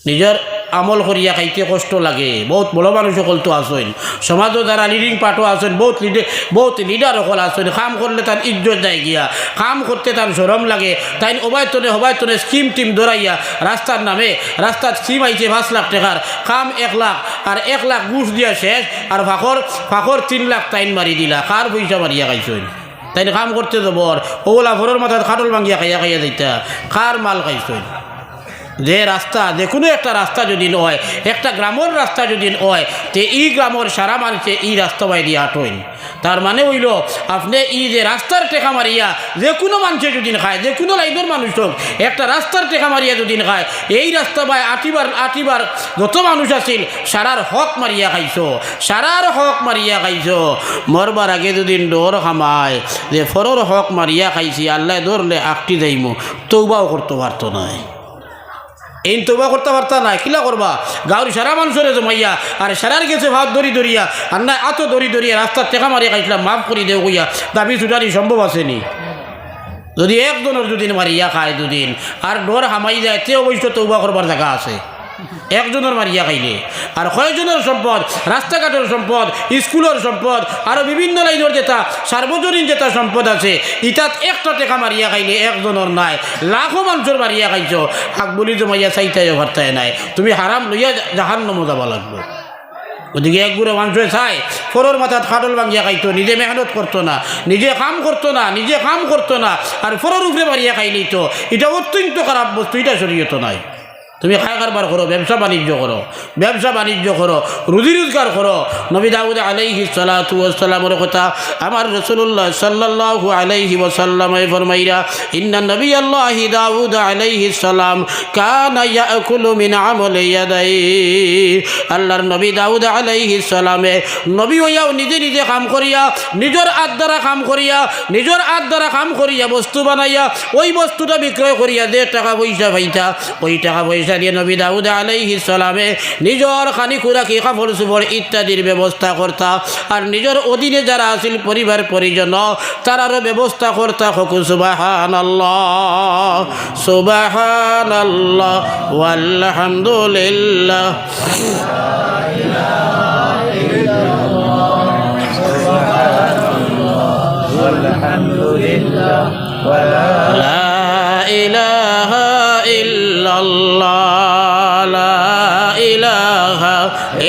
নিজের আমল করিয়া খাইতে কষ্ট লাগে। বহুত বড় মানুষ সকল তো আসেন, সমাজও যারা লিডিং পার্টও আসেন, বহুত লিডার সকল আসেন। কাম করলে তার ইজ্জত যায় গিয়া, কাম করতে তার শরম লাগে। তাই হবায়তনে স্কিম টিম ধরাইয়া রাস্তার নামে রাস্তার স্কিম আইছে 5 লাখ টাকার কাম 1 লাখ, আর 1 লাখ ঘুষ দিয়া শেষ, আর ফাঁকর 3 লাখ তাইন মারি দিলা। কার পয়সা মারিয়া খাইছেন? তাই কাম করতে যাবর ওগুলা ভোরের মাথায় খাটল ভাঙ্গিয়া খাইয়া যাইতা। কার মাল খাইছেন? যে রাস্তা, যে কোনো একটা রাস্তা যদি হয়, একটা গ্রামের রাস্তা যদি হয়, তে এই গ্রামের সারা মানুষে এই রাস্তা বাই দিয়ে আটইন। তার মানে হইল আপনি এই যে রাস্তার টেকা মারিয়া যে কোনো মানুষে যদি খায়, যে কোনো লাইনের মানুষ হোক, একটা রাস্তার টেকা মারিয়া যদি খায়, এই রাস্তা বাই আটিবার যত মানুষ আছিল সারার হক মারিয়া খাইছো। মরবার আগে যদি ডোর খামায় যে ফরর হক মারিয়া খাইছি, আল্লাহ ধরলে আকটি যাইমু, তৌবাও করতে পারতো নাই। এই তৌবা করতে পারতা না, কিলা করবা? গাঁর সারা মানুষের জমাইয়া আর সারার গেছে ভাত ধরিয়া আর না এত ধরিয়া রাস্তার টেকা মারিয়া খাইছিলাম, মাফ করি দেও কইয়া দাবি ছুটানি সম্ভব আসেনি? যদি একজনের দুদিন মারিয়া খায় দুদিন আর ডর হামাই যায়, তে অবশ্য তৌবা করবার জায়গা আছে। একজনের মারিয়া খাইলে আর কয়েকজনের সম্পদ, রাস্তাঘাটের সম্পদ, স্কুলের সম্পদ, আরও বিভিন্ন লাইনের যেটা সার্বজনীন যেটা সম্পদ আছে, ইটাত একটা টেকা মারিয়া খাইলে একজনের নাই, লাখো মানুষের মারিয়া খাইছ। হাক বলি জমাইয়া চাইতাই ভারতায় নাই, তুমি হারাম লইয়া জাহান্নামে যাবা লাগবে। ওদিকে একগুড়ে মানুষে চাই ফোরর মাথাত খাটল ভাঙ্গিয়া খাইতো, নিজে মেহনত করতো না, নিজে কাম করতো না, আর ফোরর উপরে মারিয়া খাইলেই তো এটা অত্যন্ত খারাপ বস্তু। এটা শরীয়ত নাই। তুমি খায় কারবার করো, ব্যবসা বাণিজ্য করো, রুজি রোজগার করো। নবী দাউদ আলাইহিস সালাতু ওয়াস সালামের কথা আমার রাসূলুল্লাহ সাল্লাল্লাহু আলাইহি ওয়াসাল্লামে ফরমাইরা, ইন্না নবিয়াল্লাহি দাউদ আলাইহিস সালাম কানা ইয়াকুলু মিন আমালি ইয়াদাইহি। আল্লাহর নবী দাউদ আলাইহিস সালামে নবী হইয়াও নিজে কাম করিয়া, নিজের হাত দ্বারা কাম করিয়া বস্তু বানাইয়া ওই বস্তুটা বিক্রয় করিয়া যে টাকা পয়সা পাইতা, ওই টাকা পয়সা দিয়ে নবী দাউদ আলাইহিস সালামে নিজের খানি খুরাকি কাপড় চোপড় ইত্যাদির ব্যবস্থা করতা। আর নিজের অধীনে যারা আছিল পরিবার পরিজন তারারও ব্যবস্থা করতা। হকু সুবহানাল্লাহ, সুবহানাল্লাহ ওয়ালহামদুলিল্লাহ। লা ইলাহা ইল্লাল্লাহ, লা ইলাহা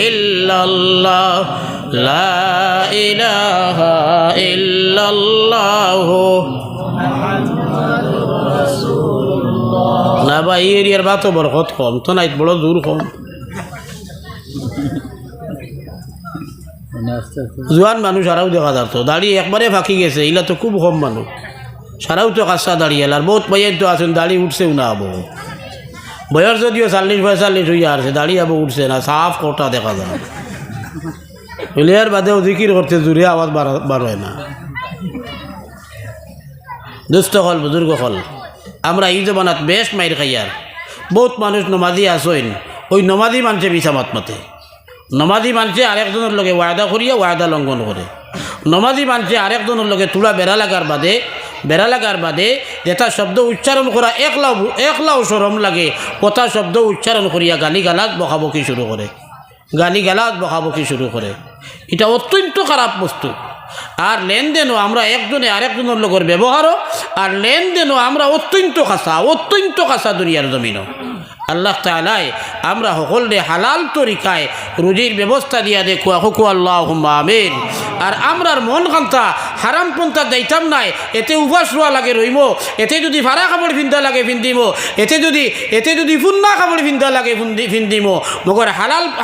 ইল্লাল্লাহ, লা ইলাহা ইল্লাল্লাহ। না ভাই এরিয়ার বাতো বরকত কম তো নাই, বড় দূর কম। জোয়ান মানুষ আরাও দেখা যাত, দাড়ি একবারে ফাঁকি গেছে, এগুলা তো খুব কম মানুষ। সারাও তো কাঁচা দাঁড়িয়ে আর বহুত মাইয়ের তো আছেন দাড়ি উঠছেও না। বয়স যদিও 40-45 হইয়া আছে, দাঁড়িয়ে উঠছে না, সাফ কোটা দেখা যায়। প্লেয়ার বাদেও জিকির করতে জুড়ে আওয়াজ বার হয় না। দুস্থ হল বুজুর্গ হল, আমরা এই জমানাত বেশ মাইর খাইয়ার। বহুত মানুষ নমাজি আসেন, ওই নমাজি মানুষে বিচামাত মতে, নমাজি মানুষে আরেকজনের লগে ওয়াদা করিয়া ওয়াদা লঙ্ঘন করে। নমাজি মানুষে আরেকজনের লগে তুলা বেড়া লাগার বাদে যেটা শব্দ উচ্চারণ করা একলাও শরম লাগে, কথা শব্দ উচ্চারণ করিয়া গালিগালাজ বকাবকি শুরু করে। এটা অত্যন্ত খারাপ বস্তু। আর লেনদেনও আমরা একজনে আরেকজনের লগের ব্যবহারও আর লেনদেনও আমরা অত্যন্ত কাঁচা দুনিয়ার জমিনও। আল্লাহ তাআলাই আমরা সকলে হালাল তরিকায় রুজির ব্যবস্থা দিয়া দেখো হকু আল্লাহুম্মা আমিন। আর আমরার মন খান্তা হারাম পন্থা যাইতাম নাই, এতে উপাস রোয়া লাগে রইম, এতে যদি ভাড়া কাপড় ফিন্দা লাগে ফিন্দিম, এতে যদি ফুন্না কাপড় ফিন্দা লাগে ফিন্দিম, মগর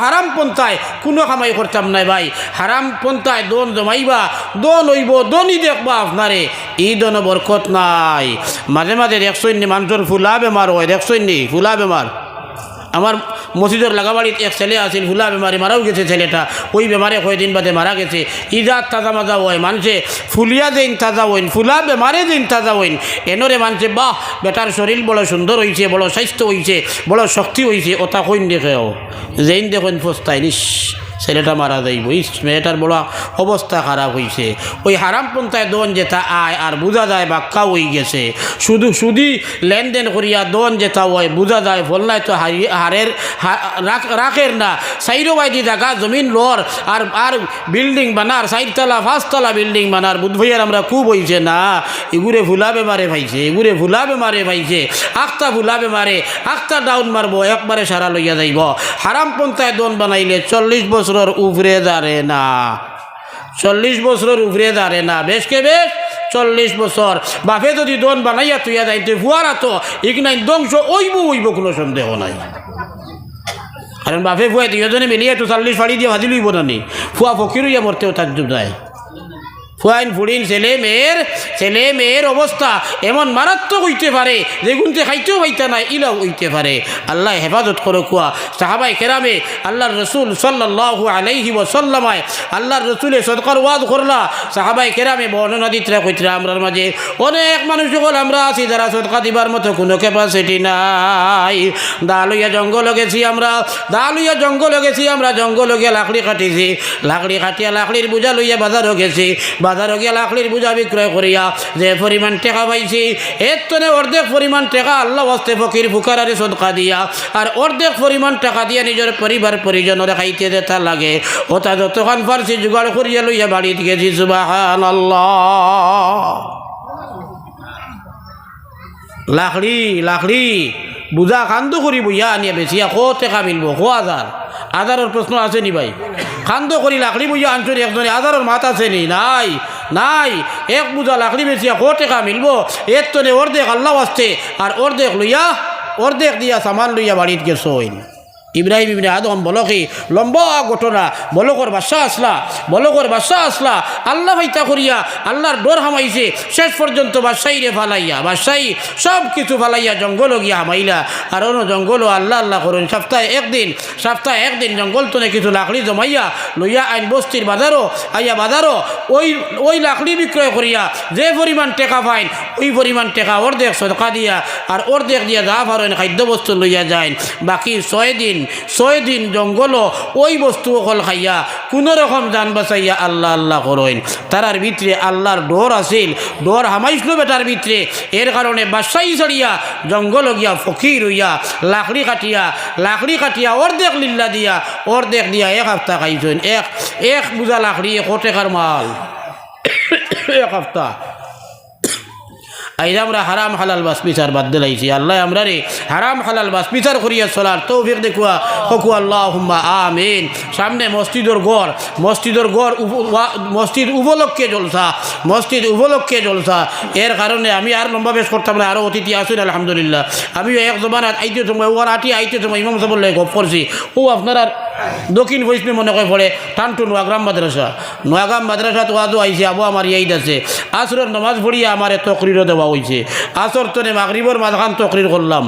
হারাম পন্থায় কোনো কামাই করতাম নাই ভাই। হারাম পন্থায় দন জমাইবা, দন হইব, দনই দেখবা আপনারে, এই দন বরকত নাই। মাঝে মাঝে দেখছই নি মানুষের ফুলা বেমার হয়, দেখছই নি ফুলা বেমার। আমার মসজিদের লাগাবাড়িতে এক ছেলে আছিল, ফুলা বেমারি মারাও গেছে ছেলেটা, ওই বেমারে কয়দিন বাদে মারা গেছে। ইজাত তাজা মাজা হয়, মানুষে ফুলিয়া দিন তাজা হইন, ফুলা বেমারে দিন তাজা হইন, এনরে মানুষে বাহ বেটার শরীর বড় সুন্দর হয়েছে, বড় স্বাস্থ্য হয়েছে, বড় শক্তি হয়েছে, ওটা কইন দেখেও যেইন দেখুন ফস্তায় নিস ছেলেটা মারা যাইব, এই মেয়েটার বড় অবস্থা খারাপ হয়েছে। ওই হারাম পন্থায় দন যেটা আয় আর বোঝা যায় বাক্কা হয়ে গেছে, শুধু শুধু লেনদেন করিয়া দন যেটা হয় বোঝা যায় ফলনায় তো হারের রাখের না। সাইরো বাইদি জায়গা জমিন লর আর বিল্ডিং বানার, 4তলা 5তলা বিল্ডিং বানার বুধ ভাইয়ার আমরা খুব হয়েছে না, এগুরে ফুলা বেমারে ভাইছে, এগুরে ফুলা বেমারে ভাইছে, আখতা ফুলা বেমারে আখতা ডাউন মারবো, একবারে সারা লইয়া যাইব। হারাম পন্থায় দন বানাইলে 40 বছরের উপরে দাঁড়ে না, 40 বছরের উপরে দাঁড়ে না, বেশকে বেশ 40 বছর। বাপে যদি দন বানাইয়া তুইয়া যাইতে ফুয়ারা তো ইগনাই ধ্বংস ওইব কোনো সন্দেহ নাই। কারণ বাপে ফুয়া দুজনে মিলিয়ে তো 40 ফাড়ি দিয়ে ভাজি লইব না নি, ফুয়া ফকির হইয়া মরতেও তাজ্জুব যায়। ফুয়াইন ফুড়িন ছেলে মেয়ের অবস্থা এমন মারাত্মক হইতে পারে যে গুনতে খাইতেও পাইতে না, ইলাও হইতে পারে। আল্লাহ হেফাজত করো কুয়া। সাহাবাই কেরামে আল্লাহর রসুল সাল্লাল্লাহু আলাইহি ওয়াসাল্লামায় আল্লাহর রসুলে সদকার ওয়াজ করলা, সাহাবাই কেরামে বর্ণনা দিতরা কইতরা আমরার মাঝে অনেক মানুষ সকল আমরা আছি যারা সদকা দিবার মতো কোনো ক্যাপাসিটি নাই। দা লইয়া জঙ্গলে গেছি আমরা, জঙ্গলে গিয়ে লাকড়ি কাটিছি, লাকড়ি কাটিয়া লাকড়ির বোঝা লইয়া বাজারও গেছি, বাজারও গিয়া লাকড়ির বোঝা বিক্রয় করিয়া যে পরিমাণ টাকা পাইছি এর তনে অর্ধেক পরিমাণ টাকা আল্লাহ ওয়াস্তে ফকির ফুকারারে সদকা দিয়া আর অর্ধেক পরিমাণ টাকা দিয়া নিজের পরিবার পরিজনের খাইতে দেতা লাগে। ওটা যতক্ষণ পারছি জোগাড় করিয়া লইয়া বাড়িতে গেছি। সুবহানাল্লাহ। লাকড়ি বুঝা কান্দ করি বইয়া আনিয়া বেশিয়া কত টাকা মিলবো, 1000 প্রশ্ন আছে নি ভাই? কান্দ করি লাকড়ি বইয়া আনছনি একজনে, 1000 মাত আছে নি? নাই। এক বুঝা লাকড়ি বেশিয়া কত টাকা মিলবো, এর তনে অর্ধেক আল্লাহ আসতে আর অর্ধেক দিয়া সামান লইয়া বাড়িতে গেছইন। ইব্রাহিম ইবনে আদম বলকে লম্বা ঘটনা, বলকর বাদশা আসলা আল্লাহ ভাইতা করিয়া আল্লাহর ডর হামাইছে, শেষ পর্যন্ত বাদশাহী সব কিছু ফালাইয়া জঙ্গল গিয়া হামাইলা। আর অন্য জঙ্গলও আল্লাহ করুন, সপ্তাহে একদিন জঙ্গল তনে কিছু লাকড়ি জমাইয়া লইয়া আইন বস্তির বাজারও ওই লাকড়ি বিক্রয় করিয়া যে পরিমাণ টাকা পাইন ওই পরিমাণ টাকা অর্ধেক সদকা দিয়া আর অর্ধেক দিয়া যা পারেন খাদ্যবস্তু লইয়া যায়। বাকি 6 দিন জঙ্গল ওই বস্তু অকল খাইয়া কোনো রকম জান বাঁচাইয়া আল্লাহ করেন। তারার ভিতরে আল্লাহর ডর আছিল, ডর হামাইছিল বেটার ভিতরে। এর কারণে বাদশাহী ছাড়িয়া জঙ্গল গিয়া ফকির হইয়া লাকড়ি কাটিয়া অর্ধেক লিল্লা দিয়া অর্ধেক দিয়া 1 সপ্তাহ খাইছেন। এক বুঝা লাকড়ি 1 টাকার মাল 1 সপ্তাহ। আইজ আমরা হারাম হালাল বাস বিচার বাদ দিলাইছি। আল্লাহ আমরা রে হারাম হালাল বাস বিচার করিয়া চলার তৌফিক দেখুয়া হকু আল্লাহুম্মা আমিন। সামনে মসজিদ উপলক্ষে জলসা, এর কারণে আমি আর লম্বা বেশ করতাম না, আরও অতিথি আসুন আলহামদুলিল্লাহ। আমিও এক জমানাত আইতে সময় আইতে সময় ইমাম সাহেব বললে গপ করছি। আপনারা দক্ষিণ বৈষ্ণব মনে করে পড়ে টানটু নোয়াগ্রাম মাদ্রাসা তো আজও আইসি, আবু আমার ইয়াইদ আছে। আসরের নামাজ পড়িয়া আমার তকরিরও দেওয়া হয়েছে, আসর তনে মাগরিবর মাঝখান তকরির করলাম।